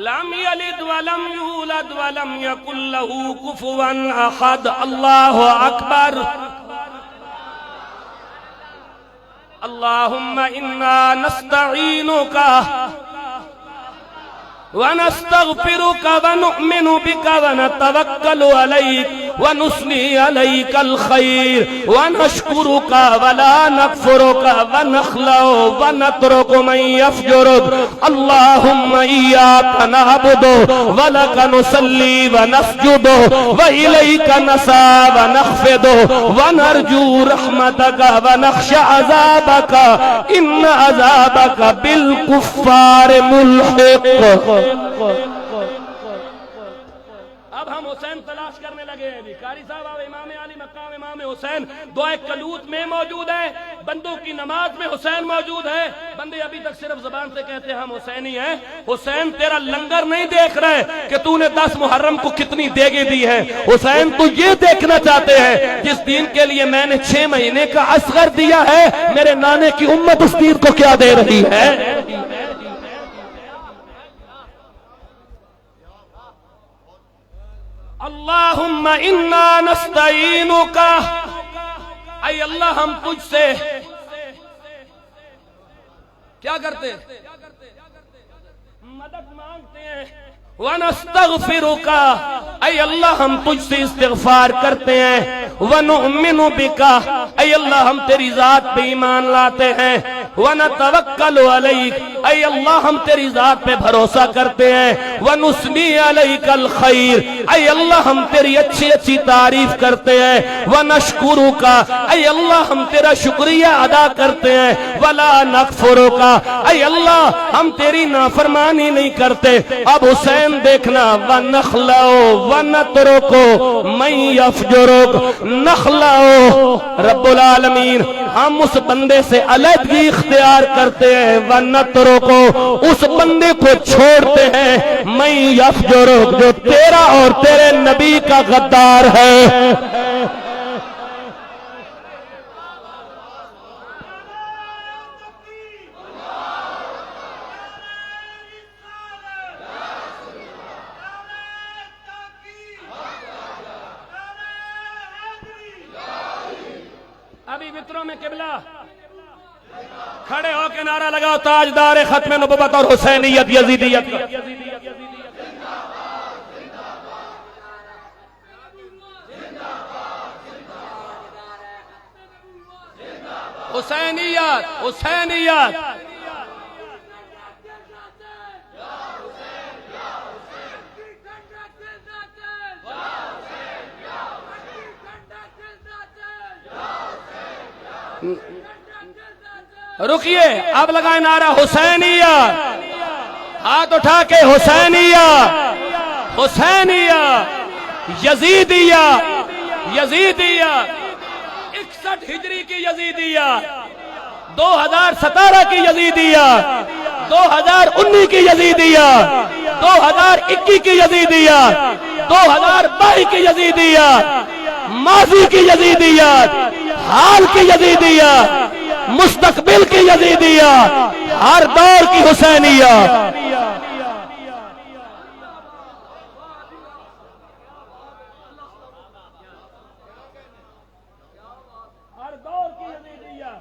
لم يلد ولم يولد ولم يكن له كفوا احد. الله اکبر. اللهم انا نستعينك ونستغفرك ونؤمن بك ونتوكل عليك ونثني عليك الخير ونشكرك ولا نكفرك ونخلع ونترك من يفجرك. اللهم إياك نعبد ولك نصلي ونسجد وإليك نسعى ونخفض ونرجو رحمتك ونخشى عذابك إن عذابك بالكفار ملحق. اب ہم حسین تلاش کرنے لگے ہیں. قاری صاحب امام علی مقام امام حسین دعائے قنوت میں موجود ہے، بندوں کی نماز میں حسین موجود ہے. بندے ابھی تک صرف زبان سے کہتے ہیں ہم حسینی ہیں. حسین تیرا لنگر نہیں دیکھ رہے کہ تو نے 10 محرم کو کتنی دیگیں دی ہے. حسین تو یہ دیکھنا چاہتے ہیں جس دین کے لیے میں نے 6 مہینے کا اصغر دیا ہے، میرے نانے کی امت اس دین کو کیا دے رہی ہے. اللہم انا نستعینک، اے اللہ ہم تجھ سے کیا کرتے ہیں؟ مدد مانگتے ہیں. ونستغفرک، اے اللہ ہم تجھ سے استغفار کرتے ہیں. ونؤمن بک، اے اللہ ہم تیری ذات پہ ایمان لاتے ہیں. ونتوکل علیک، اے اللہ ہم تیری ذات پہ بھروسہ کرتے ہیں. ونثنی علیک الخیر، اے اللہ ہم تیری اچھی اچھی تعریف کرتے ہیں. ونشکرک، اے اللہ ہم تیرا شکریہ ادا کرتے ہیں. ولا نکفرک، اے اللہ ہم تیری نافرمانی نہیں کرتے. اب حسین دیکھنا، وَنَخْلَعُ وَنَتْرُكُ مَن يَفْجُرُكُ. نخلعو رب العالمین، ہم اس بندے سے علیحدگی اختیار کرتے ہیں. وَنَتْرُكُ، اس بندے کو چھوڑتے ہیں. مَن يَفْجُرُكُ، جو تیرا اور تیرے نبی کا غدار ہے. ابھی وطروں میں قبلہ کھڑے ہو کے نعرہ لگاؤ، تاجدار ختم نبوت اور حسینیت یزیدیت. حسینیت حسینیت. رکیے، اب لگائیں نعرہ حسینیہ، ہاتھ اٹھا کے حسینیہ، حسینیہ، یزیدیہ، یزیدیہ، 61 ہجری کی یزیدیہ، 2017 کی یزیدیہ، 2019 کی یزیدیہ، 2021 کی یزیدیہ، 2022 کی یزیدیہ، ماضی کی یزیدیات، حال کی یزیدیات، مستقبل کی یزیدیہ، ہر دور کی حسینیہ۔ ہر دور کی یزیدیہ،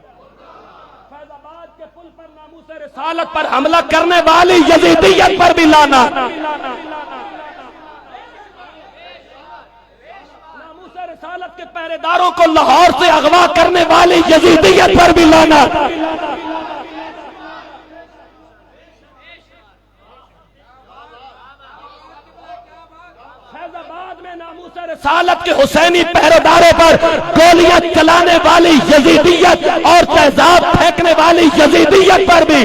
فیض آباد کے پل پر ناموس رسالت پر حملہ کرنے والی یزیدیت پر بھی لانا، رسالت کے پہرے داروں کو لاہور سے اغوا کرنے والی یزیدیت پر بھی لانا، فیض آباد میں ناموس رسالت کے حسینی پہرے داروں پر گولیاں چلانے والی یزیدیت اور تیزاب پھینکنے والی یزیدیت پر بھی۔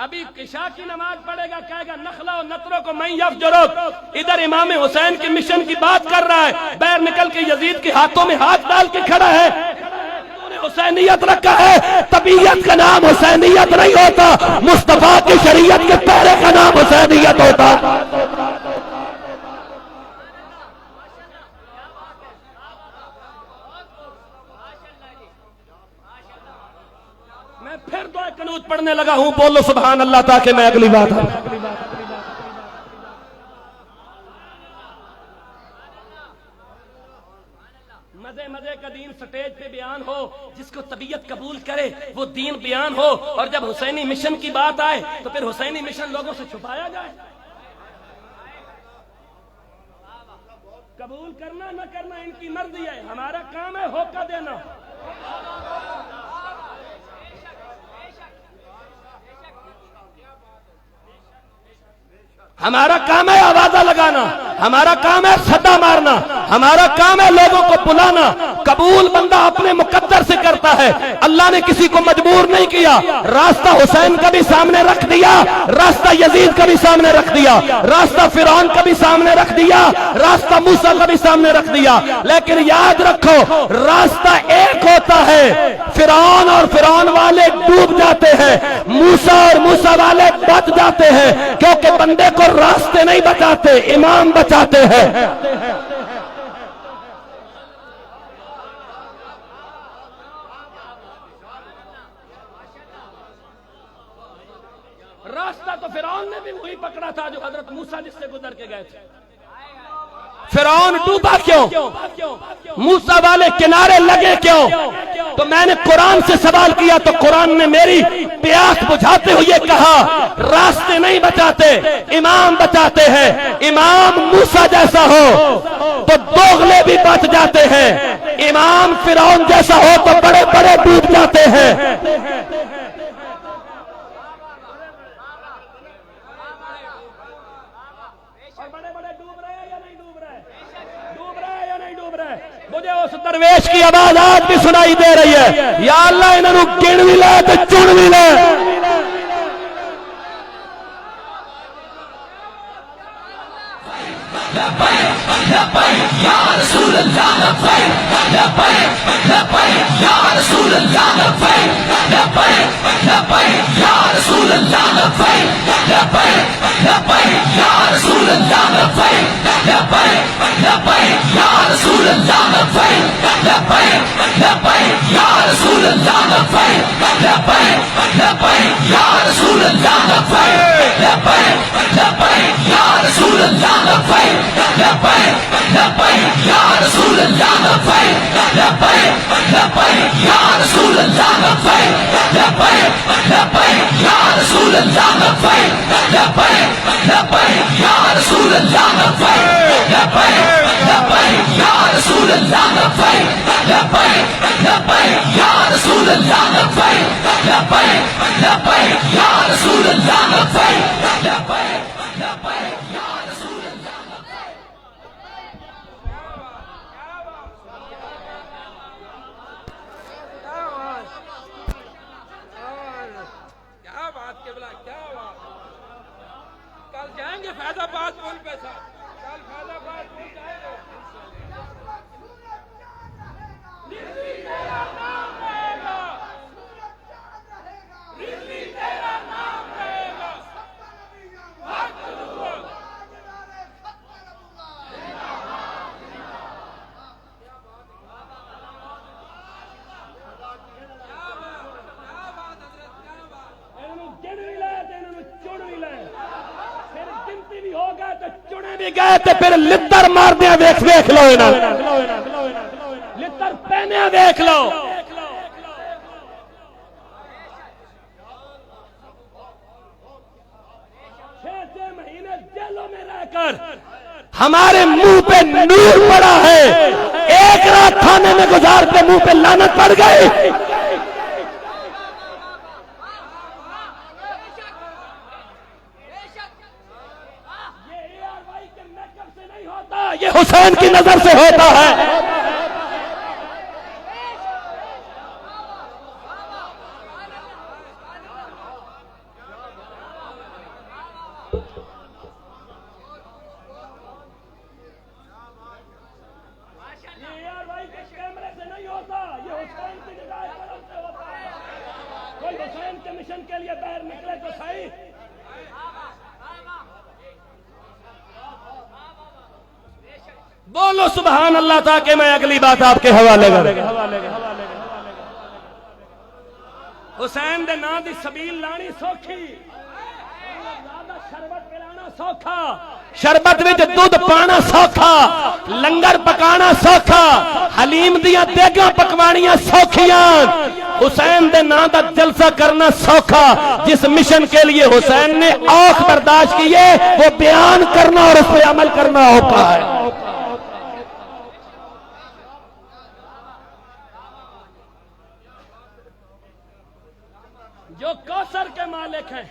ابھی عشاء کی نماز پڑھے گا، کہے گا نخلا و نطروں کو میں یفجرک، ادھر امام حسین کی مشن کی بات کر رہا ہے، باہر نکل کے یزید کے ہاتھوں میں ہاتھ ڈال کے کھڑا ہے۔ تو نے حسینیت رکھا ہے، طبیعت کا نام حسینیت نہیں ہوتا، مصطفیٰ کی شریعت کے پہرے کا نام حسینیت ہوتا۔ میں پھر دعا قنوت پڑھنے لگا ہوں، بولو سبحان اللہ تاکہ میں اگلی بات ہے۔ مزے مزے کا دین سٹیج پہ بیان ہو، جس کو طبیعت قبول کرے وہ دین بیان ہو، اور جب حسینی مشن کی بات آئے تو پھر حسینی مشن لوگوں سے چھپایا جائے۔ قبول کرنا نہ کرنا ان کی مرضی ہے، ہمارا کام ہے ہوکا دینا۔ ہمارا کام ہے آوازہ لگانا، ہمارا کام ہے صدا مارنا، ہمارا کام ہے لوگوں کو بلانا۔ قبول بندہ اپنے مقدر سے کرتا ہے، اللہ نے کسی کو مجبور نہیں کیا۔ راستہ حسین کا بھی سامنے رکھ دیا، راستہ یزید کا بھی سامنے رکھ دیا، راستہ فرعون کا بھی سامنے رکھ دیا، راستہ موسیٰ کا بھی سامنے رکھ دیا، لیکن یاد رکھو راستہ ایک ہوتا ہے۔ فرعون اور فرعون والے ڈوب جاتے ہیں، موسیٰ اور موسیٰ والے بچ جاتے ہیں، کیونکہ بندے کو راستے نہیں بچاتے، امام بچاتے ہیں۔ راستہ تو فرعون نے بھی وہی پکڑا تھا جو حضرت موسیٰ جس سے گزر کے گئے تھے۔ فرعون ڈوبا کیوں؟ موسیٰ والے کنارے لگے کیوں؟ تو میں نے قرآن سے سوال کیا تو قرآن نے میری پیاس بجھاتے ہوئے کہا راستے نہیں بچاتے، امام بچاتے ہیں۔ امام موسیٰ جیسا ہو تو دوغلے بھی بچ جاتے ہیں، امام فرعون جیسا ہو تو بڑے بڑے ڈوب جاتے ہیں۔ مجھے اس درویش کی آواز آج بھی سنائی دے رہی ہے، یا اللہ انہوں گن بھی لے تو چن بھی لے۔ لبیک لبیک یا رسول اللہ، لبیک لبیک لبیک یا رسول اللہ، لبیک لبیک لبیک یا رسول اللہ، لبیک لبیک لبیک یا رسول اللہ، لبیک لبیک لبیک یا رسول اللہ، لبیک لبیک لبیک یا رسول اللہ، لبیک لبیک لبیک یا رسول اللہ، لبیک لبیک لبیک یا رسول اللہ، لبیک لبیک لبیک یا رسول اللہ، لبیک لبیک لبیک یا رسول اللہ، لبیک لبیک لبیک یا رسول اللہ، لبیک لبیک لبیک یا رسول اللہ، لبیک لبیک لبیک یا رسول اللہ، لبیک لبیک لبیک یا رسول اللہ، لبیک لبیک لبیک یا رسول اللہ، لبیک لبیک لبیک یا رسول اللہ۔ نہیں گئے تے پھر لتر مار دیا ویکھ ویکھ لو انہاں لتر پہنیا ویکھ لو. مہینے جیلوں میں رہ کر ہمارے منہ پہ نور پڑا ہے, ایک رات تھانے میں گزارتے منہ پہ لعنت پڑ گئی. یہ حسین کی نظر سے ہوتا ہے. کوئی حسین کے مشن کے لیے باہر نکلے تو صحیح. بولو سبحان اللہ تاکہ میں اگلی بات آپ کے حوالے کروں. حسین دے نام دی سبیل لانی سوکھی, شربت پلانا سوکھا, شربت وچ دودھ پانا سوکھا, لنگر پکانا سوکھا, حلیم دیاں دیگاں پکوانیاں سوکھیاں. حسین دے نام دا جلسہ کرنا سوکھا. جس مشن کے لیے حسین نے آنکھ برداشت کی ہے وہ بیان کرنا اور اس پہ عمل کرنا ہوتا ہے. جو کوثر کے مالک ہیں,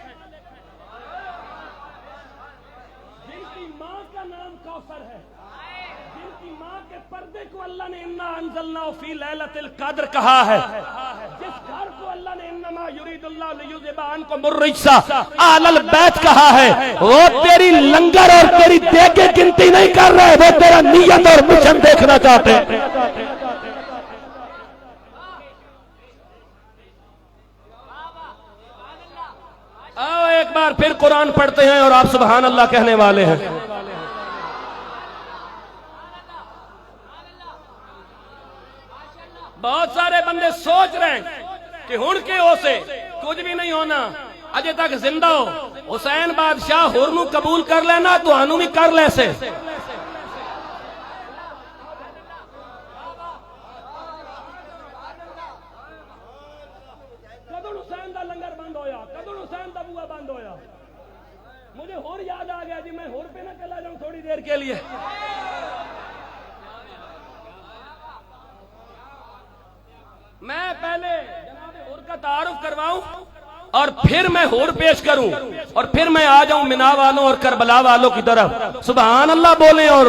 جن کی ماں کا نام کوثر ہے, جن کی ماں کے پردے کو اللہ نے انا انزلنا فی لیلۃ القدر کہا ہے, جس گھر کو اللہ نے انما یرید اللہ لیذھب عنکم الرجس اہل البیت کہا ہے, وہ تیری لنگر اور تیری دیگیں گنتی نہیں کر رہے, وہ تیرا نیت اور مشن دیکھنا چاہتے ہیں. آؤ ایک بار پھر قرآن پڑھتے ہیں اور آپ سبحان اللہ کہنے والے ہیں. بہت سارے بندے سوچ رہے ہیں کہ ہن کے ہو سے کچھ بھی نہیں ہونا, اجے تک زندہ ہو. حسین بادشاہ ہور نو قبول کر لینا تو انو بھی کر لے سے. حسین دا لنگر بند ہویا, کدوں حسین دا بوا بند ہویا. مجھے ہور یاد آ گیا جی, میں ہور پہ نہ چلا جاؤں تھوڑی دیر کے لیے. میں پہلے جناب ہور کا تعارف کرواؤں اور پھر میں ہور پیش کروں اور پھر میں آ جاؤں منا والوں اور کربلا والوں کی طرف. سبحان اللہ بولیں. اور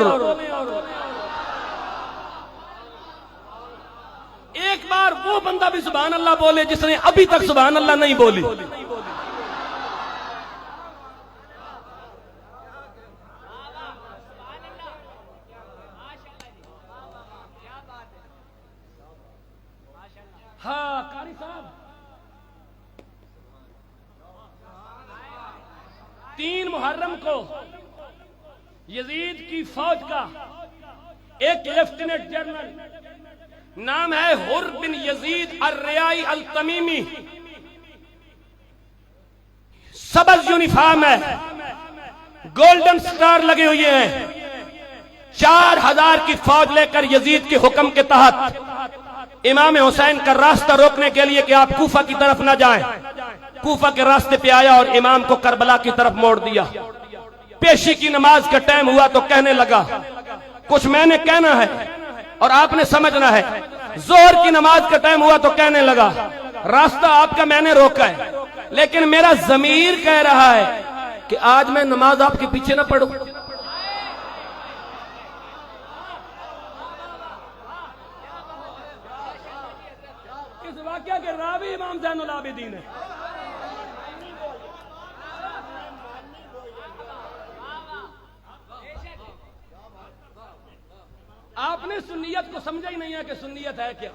ایک بار وہ بندہ بھی سبحان اللہ بولے جس نے ابھی تک سبحان اللہ نہیں بولی. ہاں قاری صاحب, 3 محرم کو یزید کی فوج کا ایک لیفٹیننٹ جنرل نام ہے حر بن یزید الریائی التمیمی, سبز یونیفارم ہے, گولڈن سٹار لگے ہوئے ہیں, 4000 کی فوج لے کر یزید کے حکم کے تحت امام حسین کا راستہ روکنے کے لیے کہ آپ کوفہ کی طرف نہ جائیں, کوفہ کے راستے پہ آیا اور امام کو کربلا کی طرف موڑ دیا. پیشی کی نماز کا ٹائم ہوا تو کہنے لگا کچھ میں نے کہنا ہے اور آپ نے سمجھنا ہے. ظہر کی نماز کا ٹائم ہوا تو کہنے لگا راستہ آپ کا میں نے روکا ہے, لیکن میرا ضمیر کہہ رہا ہے کہ آج میں نماز آپ کے پیچھے نہ پڑھوں. اس واقعہ کے راوی امام زین العابدین ہے. آپ نے سنیت کو سمجھا ہی نہیں ہے کہ سنیت ہے کیا.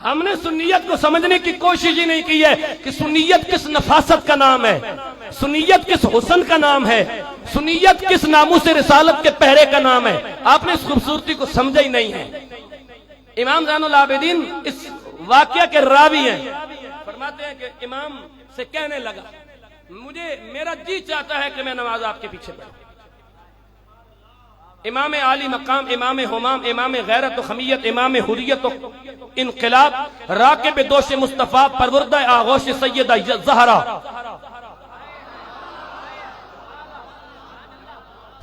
ہم نے سنیت کو سمجھنے کی کوشش ہی نہیں کی ہے کہ سنیت کس نفاست کا نام ہے, سنیت کس حسن کا نام ہے, سنیت کس ناموس رسالت کے پہرے کا نام ہے. آپ نے اس خوبصورتی کو سمجھا ہی نہیں ہے. امام زین العابدین اس واقعہ کے راوی ہیں. فرماتے ہیں کہ امام سے کہنے لگا میرا جی چاہتا ہے کہ میں نماز آپ کے پیچھے پڑھوں. امام عالی مقام، امام ہمام، امام غیرت و خمیت، امام حریت و انقلاب، راکب دوش مصطفیٰ، پروردہ آغوش سیدہ زہرا،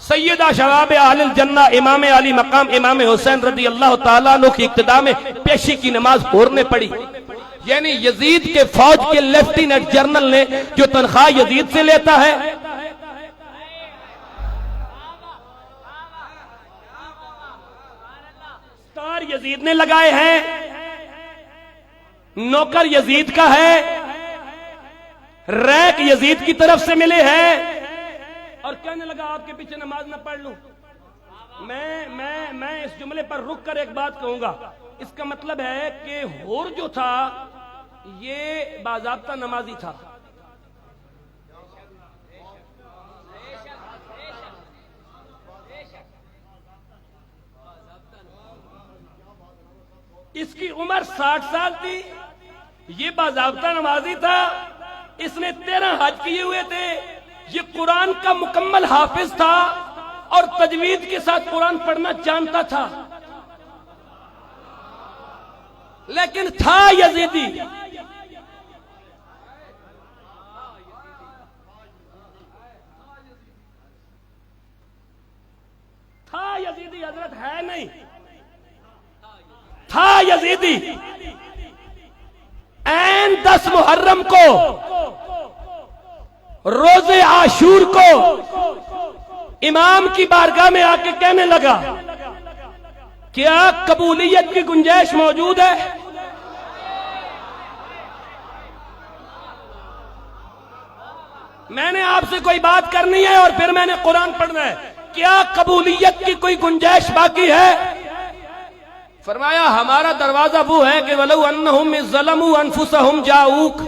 سیدہ شباب اہل الجنہ، امام علی مقام امام حسین رضی اللہ تعالیٰ عنہ کی اقتداء میں پیشی کی نماز پڑھنے پڑی. یعنی یزید کے فوج کے لیفٹیننٹ جنرل نے جو تنخواہ یزید سے لیتا ہے، سٹار یزید نے لگائے ہیں، نوکر یزید کا ہے، ریک یزید کی طرف سے ملے ہیں، اور کہنے لگا آپ کے پیچھے نماز نہ پڑھ لوں. میں اس جملے پر رک کر ایک بات کہوں گا. اس کا مطلب ہے کہ ہور جو تھا یہ باضابطہ نمازی تھا. اس کی عمر 60 سال تھی، یہ باضابطہ نمازی تھا، اس نے 13 حج کیے ہوئے تھے، یہ قرآن کا مکمل حافظ تھا اور تجوید کے ساتھ قرآن پڑھنا جانتا تھا، لیکن تھا یزیدی. تھا یزیدی، حضرت ہے نہیں، تھا یزیدی. این 10 محرم کو، روز عاشور کو امام کی بارگاہ میں آ کے کہنے لگا کیا قبولیت کی گنجائش موجود ہے؟ میں نے آپ سے کوئی بات کرنی ہے اور پھر میں نے قرآن پڑھنا ہے. کیا قبولیت کی کوئی گنجائش باقی ہے؟ فرمایا ہمارا دروازہ وہ ہے کہ وَلَوْ أَنَّهُمْ إِذْ ظَلَمُوا أَنفُسَهُمْ جَاءُوكَ.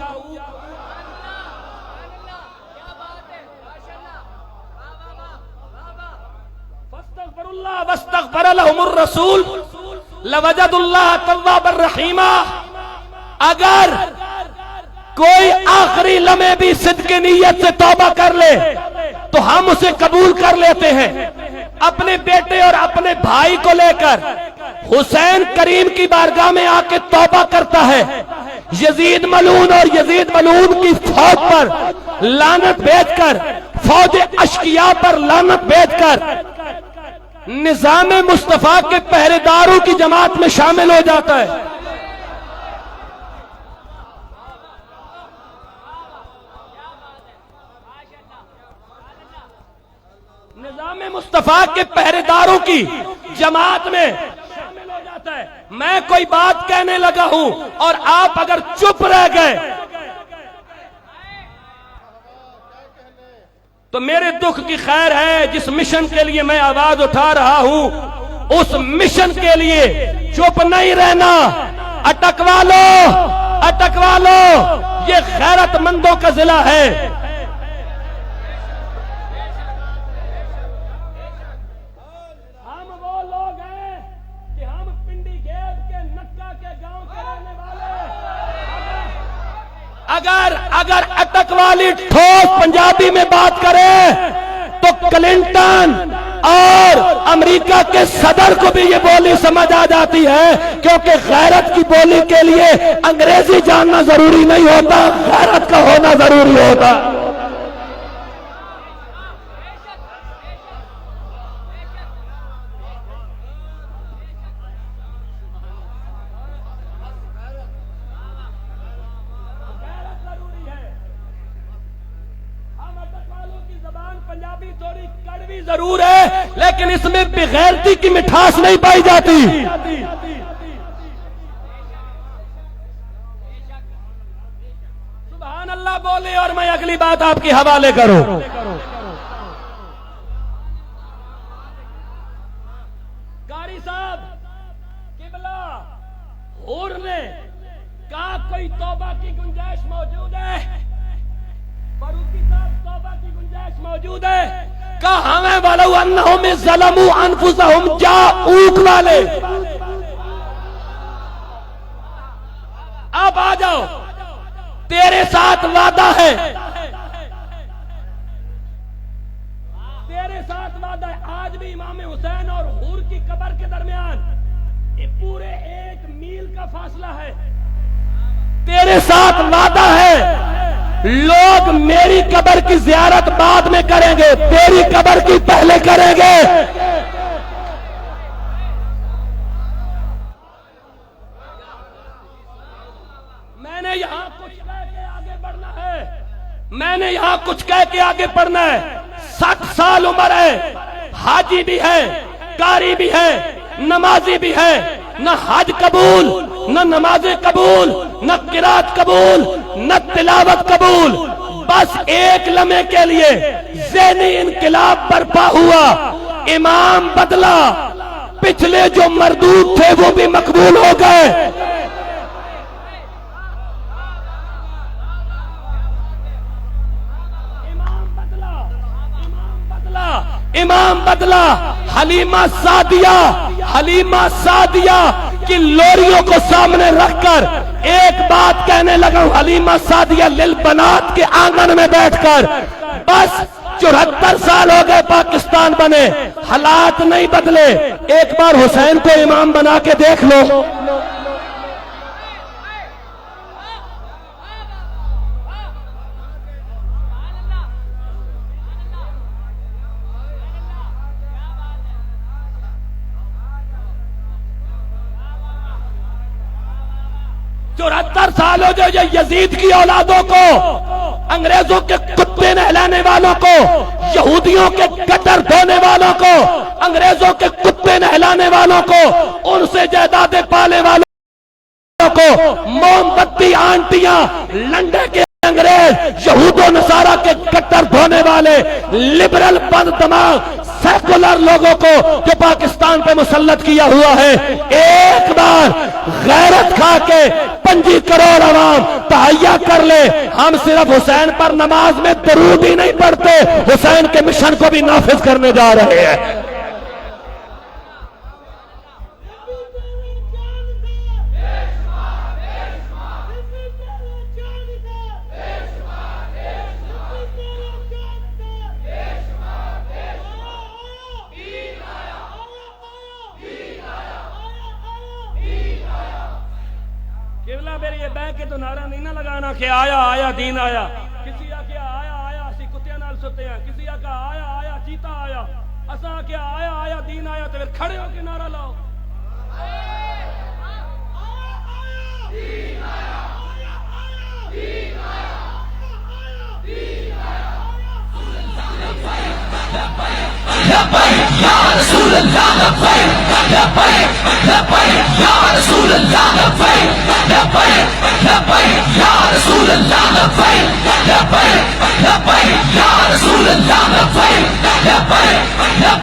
فَاسْتَغْفَرُوا اللَّهَ وَاسْتَغْفَرَ لَهُمُ الرَّسُولُ لَوَجَدُوا اللَّهَ تَوَّابًا رَحِيمًا. اگر کوئی آخری لمحے بھی صدق نیت سے توبہ کر لے تو ہم اسے قبول کر لیتے ہیں. اپنے بیٹے اور اپنے بھائی کو لے کر حسین کریم کی بارگاہ میں آ کے توبہ کرتا ہے. یزید ملعون اور یزید ملعون کی فوج پر لعنت بھیج کر، فوج اشقیاء پر لعنت بھیج کر نظام مصطفیٰ کے پہرے داروں کی جماعت میں شامل ہو جاتا ہے. نظام مصطفیٰ کے پہرے داروں کی جماعت میں شامل ہو جاتا ہے. میں کوئی بات کہنے لگا ہوں اور آپ اگر چپ رہ گئے تو میرے دکھ کی خیر ہے. جس مشن کے لیے میں آواز اٹھا رہا ہوں اس مشن کے لیے چپ نہیں رہنا. اٹکوا لو، اٹکوا لو. یہ غیرت مندوں کا ضلع ہے. اگر اٹک والی ٹھوس پنجابی میں بات کرے تو کلنٹن اور امریکہ کے صدر کو بھی یہ بولی سمجھ آ جاتی ہے، کیونکہ غیرت کی بولی کے لیے انگریزی جاننا ضروری نہیں ہوتا، غیرت کا ہونا ضروری ہوتا. ضرور ہے لیکن اس میں بغیرتی کی مٹھاس نہیں پائی جاتی. سبحان اللہ بولے اور میں اگلی بات آپ کے حوالے کروں. قاری صاحب قبلہ حور نے کہا کوئی توبہ کی گنجائش موجود ہے؟ فاروقی صاحب توبہ کی گنجائش موجود ہے؟ کہا ہمیں وَلَوْ أَنَّهُمْ إِذْ ظَلَمُوا أَنفُسَهُمْ جَاءُوكَ والے. اب آ جاؤ، تیرے ساتھ وعدہ ہے امام حسین اور حور کی قبر کے درمیان یہ پورے 1 میل کا فاصلہ ہے. تیرے ساتھ وعدہ ہے لوگ میری قبر کی زیارت بعد میں کریں گے، تیری قبر کی پہلے کریں گے. میں نے یہاں کچھ کہہ کے آگے بڑھنا ہے، میں نے یہاں کچھ کہہ کے آگے بڑھنا ہے. 60 سال عمر ہے، حاجی بھی ہے، قاری بھی ہے، نمازی بھی ہے، نہ حج قبول، نہ نمازیں قبول، نہ قرات قبول، نہ تلاوت قبول. بس ایک لمحے کے لیے ذہنی انقلاب برپا ہوا، امام بدلا، پچھلے جو مردود تھے وہ بھی مقبول ہو گئے. امام بدلا. حلیمہ سعدیہ کی لوریوں کو سامنے رکھ کر ایک بات کہنے لگا. حلیمہ سعدیہ للبنات کے آنگن میں بیٹھ کر بس 74 سال ہو گئے پاکستان بنے، حالات نہیں بدلے. ایک بار حسین کو امام بنا کے دیکھ لو. چوہتر سال ہو جو یزید کی اولادوں کو، انگریزوں کے کتے نہلانے والوں کو، یہودیوں کے گٹر دھونے والوں کو، انگریزوں کے کتے نہلانے والوں کو، ان سے جائیدادیں پالے والوں کو، موم بتی آنٹیاں، لنڈے کے انگریز، یہود و نصارہ کے گٹر دھونے والے، لبرل بند دماغ سیکولر لوگوں کو جو پاکستان پہ مسلط کیا ہوا ہے، ایک بار غیرت کھا کے 25 کروڑ عوام تہیہ کر لے. ہم صرف حسین پر نماز میں درود ہی نہیں پڑھتے، حسین کے مشن کو بھی نافذ کرنے جا رہے ہیں. میرے یہ بہ کے تو نعرہ نہیں نہ لگانا کہ آیا آیا دین آیا. کسی آ کے آیا آیا اسی کتیاں نال ستے ہیں، کسی آ کے آیا آیا چیتا آیا، اساں آ کے آیا آیا دین آیا. تو پھر کھڑے ہو کے نعرہ لاؤ. لبیک یا رسول اللہ لبیک لبیک لبیک یا رسول اللہ لبیک لبیک لبیک یا رسول اللہ لبیک لبیک لبیک یا رسول اللہ لبیک لبیک.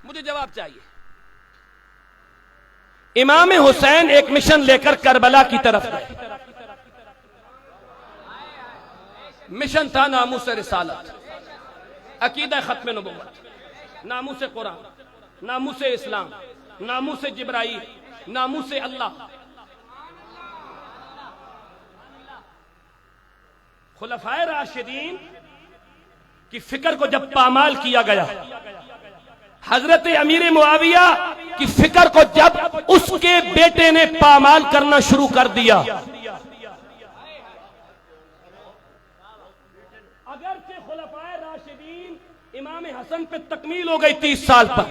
مجھے جواب چاہیے. امام حسین ایک مشن لے کر کربلا کی طرف گئے. مشن تھا ناموس رسالت، عقیدہ ختم نبوت، ناموس قرآن، ناموس اسلام، ناموس جبرائیل، ناموس اللہ. خلفائے راشدین کی فکر کو جب پامال کیا گیا، حضرت امیر معاویہ کی فکر کو جب اس کے بیٹے نے پامال کرنا شروع کر دیا، اگرچہ خلفائے راشدین امام حسن پہ تکمیل ہو گئی 30 سال پر،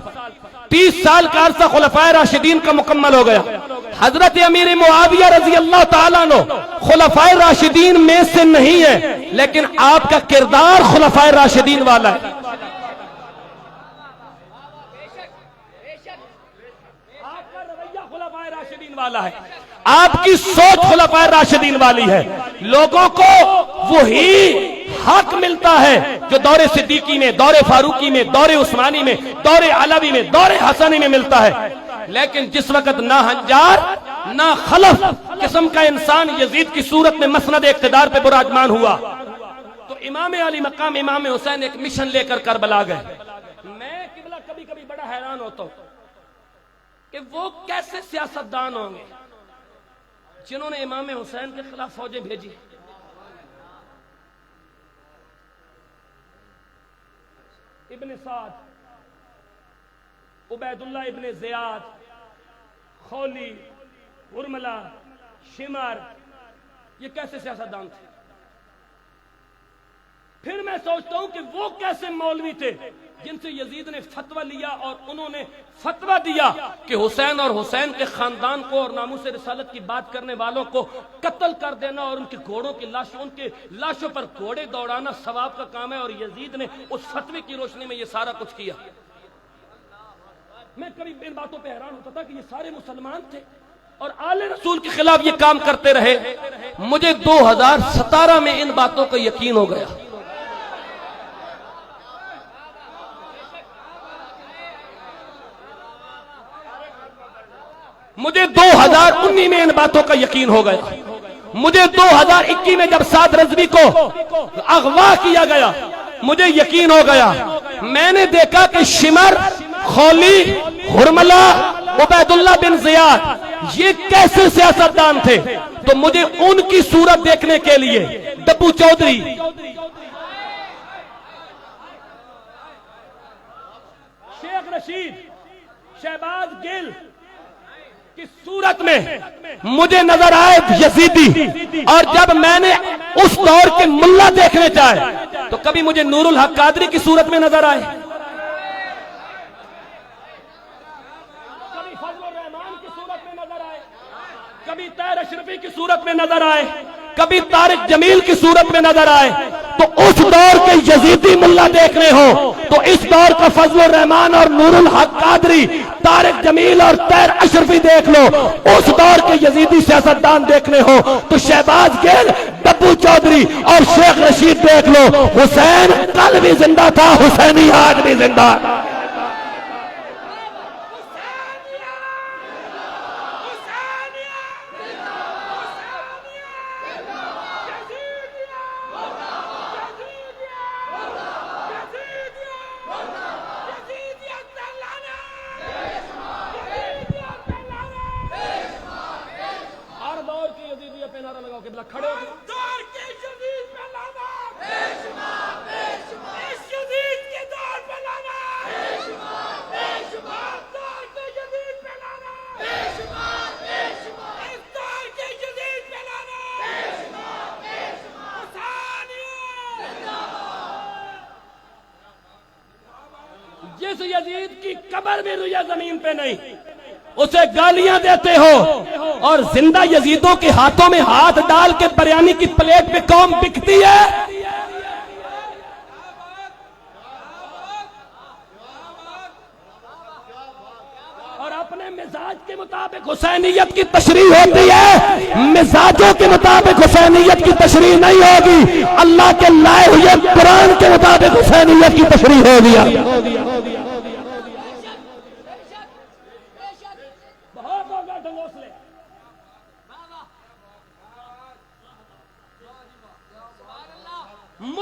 30 سال کا عرصہ خلفائے راشدین کا مکمل ہو گیا. حضرت امیر معاویہ رضی اللہ تعالیٰ عنہ خلفائے راشدین میں سے نہیں ہے، لیکن آپ کا کردار خلفائے راشدین والا ہے. آپ کا رویہ خلفائے راشدین والا ہے، آپ کی سوچ خلفائے راشدین والی ہے. لوگوں کو وہی حق ملتا ہے جو دور صدیقی میں، دور فاروقی میں، دور عثمانی میں، دور علوی میں، دور حسنی میں ملتا ہے. لیکن جس وقت نہ ہنجار نہ خلف قسم کا انسان یزید کی صورت میں مسند اقتدار پہ براجمان ہوا، تو امام علی مقام امام حسین ایک مشن لے کر کربلا گئے. میں قبلہ کبھی کبھی بڑا حیران ہوتا ہوں کہ وہ کیسے سیاستدان ہوں گے جنہوں نے امام حسین کے خلاف فوجیں بھیجی. ابن سعد، عبید اللہ ابن زیاد، خولی، ارملہ، شمر، یہ کیسے سیاستدان تھے؟ پھر میں سوچتا ہوں کہ وہ کیسے مولوی تھے جن سے یزید نے فتویٰ لیا اور انہوں نے فتویٰ دیا کہ حسین اور حسین کے خاندان کو اور ناموس رسالت کی بات کرنے والوں کو قتل کر دینا اور ان کے گھوڑوں کی لاشوں، ان کے لاشوں پر گھوڑے دوڑانا ثواب کا کام ہے، اور یزید نے اس فتوے کی روشنی میں یہ سارا کچھ کیا. میں کبھی ان باتوں پہ حیران ہوتا تھا کہ یہ سارے مسلمان تھے اور آل رسول کے خلاف یہ کام کرتے رہے. مجھے 2017 میں ان باتوں کا یقین ہو گیا. مجھے 2019 میں ان باتوں کا یقین ہو گیا. مجھے 2021 میں جب سعد رضوی کو اغوا کیا گیا مجھے یقین ہو گیا. میں نے دیکھا کہ شمر، خولی، حرملہ، عبید اللہ بن زیاد یہ کیسے سیاستدان تھے، تو مجھے ان کی صورت دیکھنے کے لیے ڈبو چودھری، شیخ رشید، شہباز گل کی صورت میں مجھے نظر آئے یزیدی. اور جب میں نے اس دور کے ملا دیکھنے چاہے تو کبھی مجھے نور الحق قادری کی صورت میں نظر آئے، کبھی فضل الرحمان کی صورت میں نظر آئے، کبھی طاہر اشرفی کی صورت میں نظر آئے، کبھی طارق جمیل کی صورت میں نظر آئے. تو اس دور کے یزیدی ملا دیکھنے ہو تو اس دور کا فضل الرحمان اور نور الحق قادری، طارق جمیل اور طاہر اشرفی دیکھ لو. اس دور کے یزیدی سیاستدان دیکھنے ہو تو شہباز گل، ڈبو چودھری اور شیخ رشید دیکھ لو. حسین کل بھی زندہ تھا، حسینی آج بھی زندہ. جس یزید کی قبر بھی رویہ زمین پہ نہیں اسے گالیاں دیتے ہو، اور زندہ یزیدوں کے ہاتھوں میں ہاتھ ڈال کے بریانی کی پلیٹ پہ قوم بکتی ہے. اور اپنے مزاج کے مطابق حسینیت کی تشریح ہوتی ہے، مزاجوں کے مطابق حسینیت کی تشریح نہیں ہوگی. اللہ کے لائے ہوئے قرآن کے مطابق حسینیت کی تشریح ہو گیا.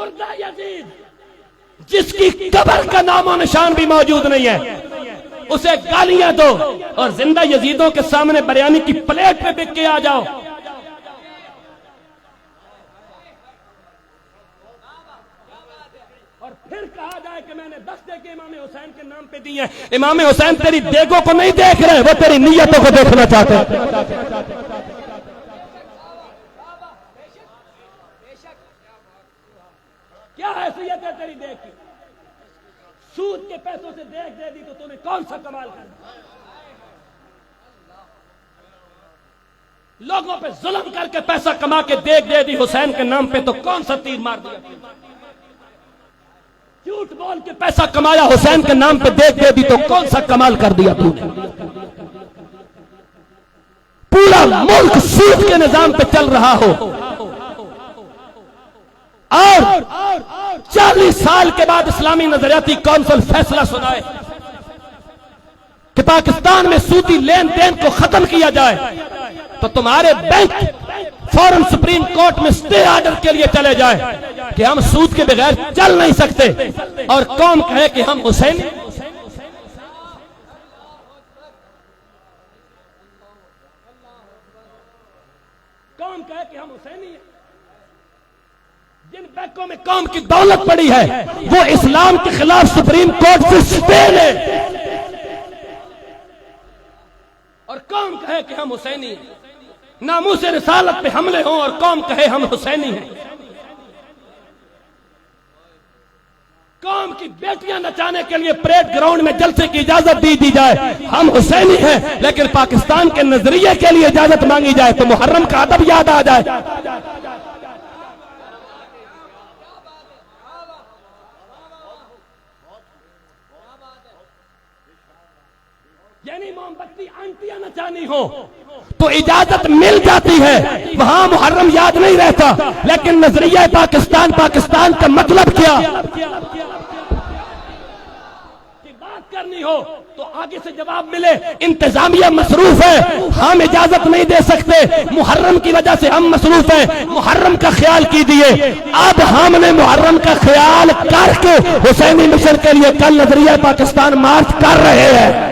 مردہ یزید جس کی قبر کا نام و نشان بھی موجود نہیں ہے، اسے گالیاں دو اور زندہ یزیدوں کے سامنے بریانی کی پلیٹ پہ بک کے آ جاؤ۔ اور پھر کہا جائے کہ میں نے 10 دیگیں امام حسین کے نام پہ دی ہیں۔ امام حسین تیری دیگوں کو نہیں دیکھ رہے، وہ تیری نیتوں کو دیکھنا چاہتے ہیں۔ کیا حیثیت ہے تیری دیکھ کی؟ سود کے پیسوں سے دیکھ دے دی تو تمہیں کون سا کمال کرنا؟ لوگوں پہ ظلم کر کے پیسہ کما کے دیکھ دے دی حسین کے نام پہ تو کون سا تیر مار دیا؟ جھوٹ بول کے پیسہ کمایا حسین کے نام پہ دیکھ دے دی تو کون سا کمال کر دیا تو نے؟ پورا ملک سود کے نظام پہ چل رہا ہو اور 40 سال کے بعد اسلامی نظریاتی کونسل فیصلہ سنائے کہ پاکستان میں سودی لین دین کو ختم کیا جائے تو تمہارے بینک فوراً سپریم کورٹ میں سٹے آرڈر کے لیے چلے جائے کہ ہم سود کے بغیر چل نہیں سکتے، اور قوم کہے کہ ہم حسینی۔ قوم کہے کہ ہم حسینی ہیں۔ جن بینکوں میں قوم کی دولت پڑی ہے وہ اسلام کے خلاف سپریم کورٹ سے سٹے لے، اور قوم کہے کہ ہم حسینی ہیں۔ ناموس رسالت پہ حملے ہوں اور قوم کہے ہم حسینی ہیں۔ قوم کی بیٹیاں نچانے کے لیے پریڈ گراؤنڈ میں جلسے کی اجازت دی جائے، ہم حسینی ہیں، لیکن پاکستان کے نظریے کے لیے اجازت مانگی جائے تو محرم کا ادب یاد آ جائے۔ یعنی موم بتی آنٹیاں نچانی ہو تو اجازت مل جاتی ہے، وہاں محرم یاد نہیں رہتا، لیکن نظریہ پاکستان کا مطلب کیا کہ بات کرنی ہو تو آگے سے جواب ملے انتظامیہ مصروف ہے، ہم اجازت نہیں دے سکتے، محرم کی وجہ سے ہم مصروف ہیں، محرم کا خیال کیجئے۔ اب ہم نے محرم کا خیال کر کے حسینی مشن کے لیے کل نظریہ پاکستان مارچ کر رہے ہیں۔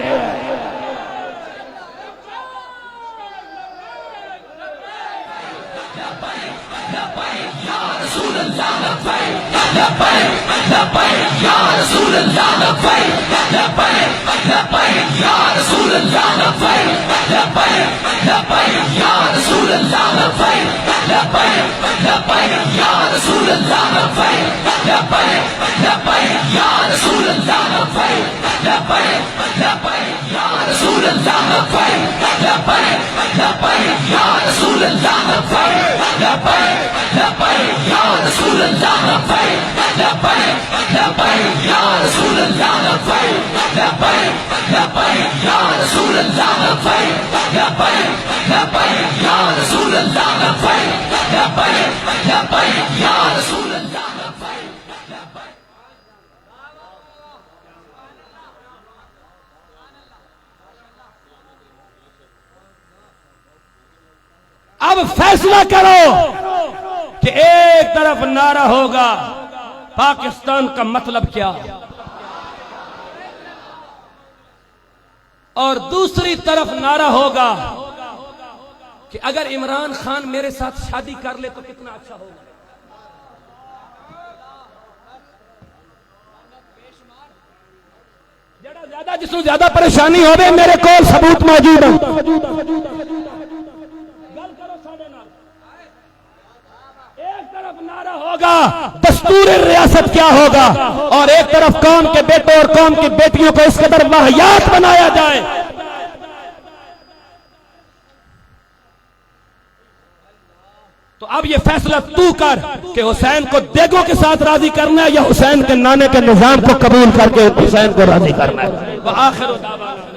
اب فیصلہ کرو کہ ایک طرف نعرہ ہوگا پاکستان کا مطلب کیا، اور دوسری طرف نعرہ ہوگا کہ اگر عمران خان میرے ساتھ شادی کر لے تو کتنا اچھا ہوگا۔ زیادہ جس کو زیادہ پریشانی ہوگی میرے کو ثبوت موجود ہے۔ ایک طرف نعرہ ہوگا دستور ریاست کیا ہوگا، اور ایک طرف قوم کے بیٹوں اور قوم کی بیٹیوں کو اس قدر واہیات بنایا جائے۔ تو اب یہ فیصلہ تو کر کہ حسین کو دیگوں کے ساتھ راضی کرنا ہے یا حسین کے نانے کے نظام کو قبول کر کے حسین کو راضی کرنا ہے۔ وآخر دعوانا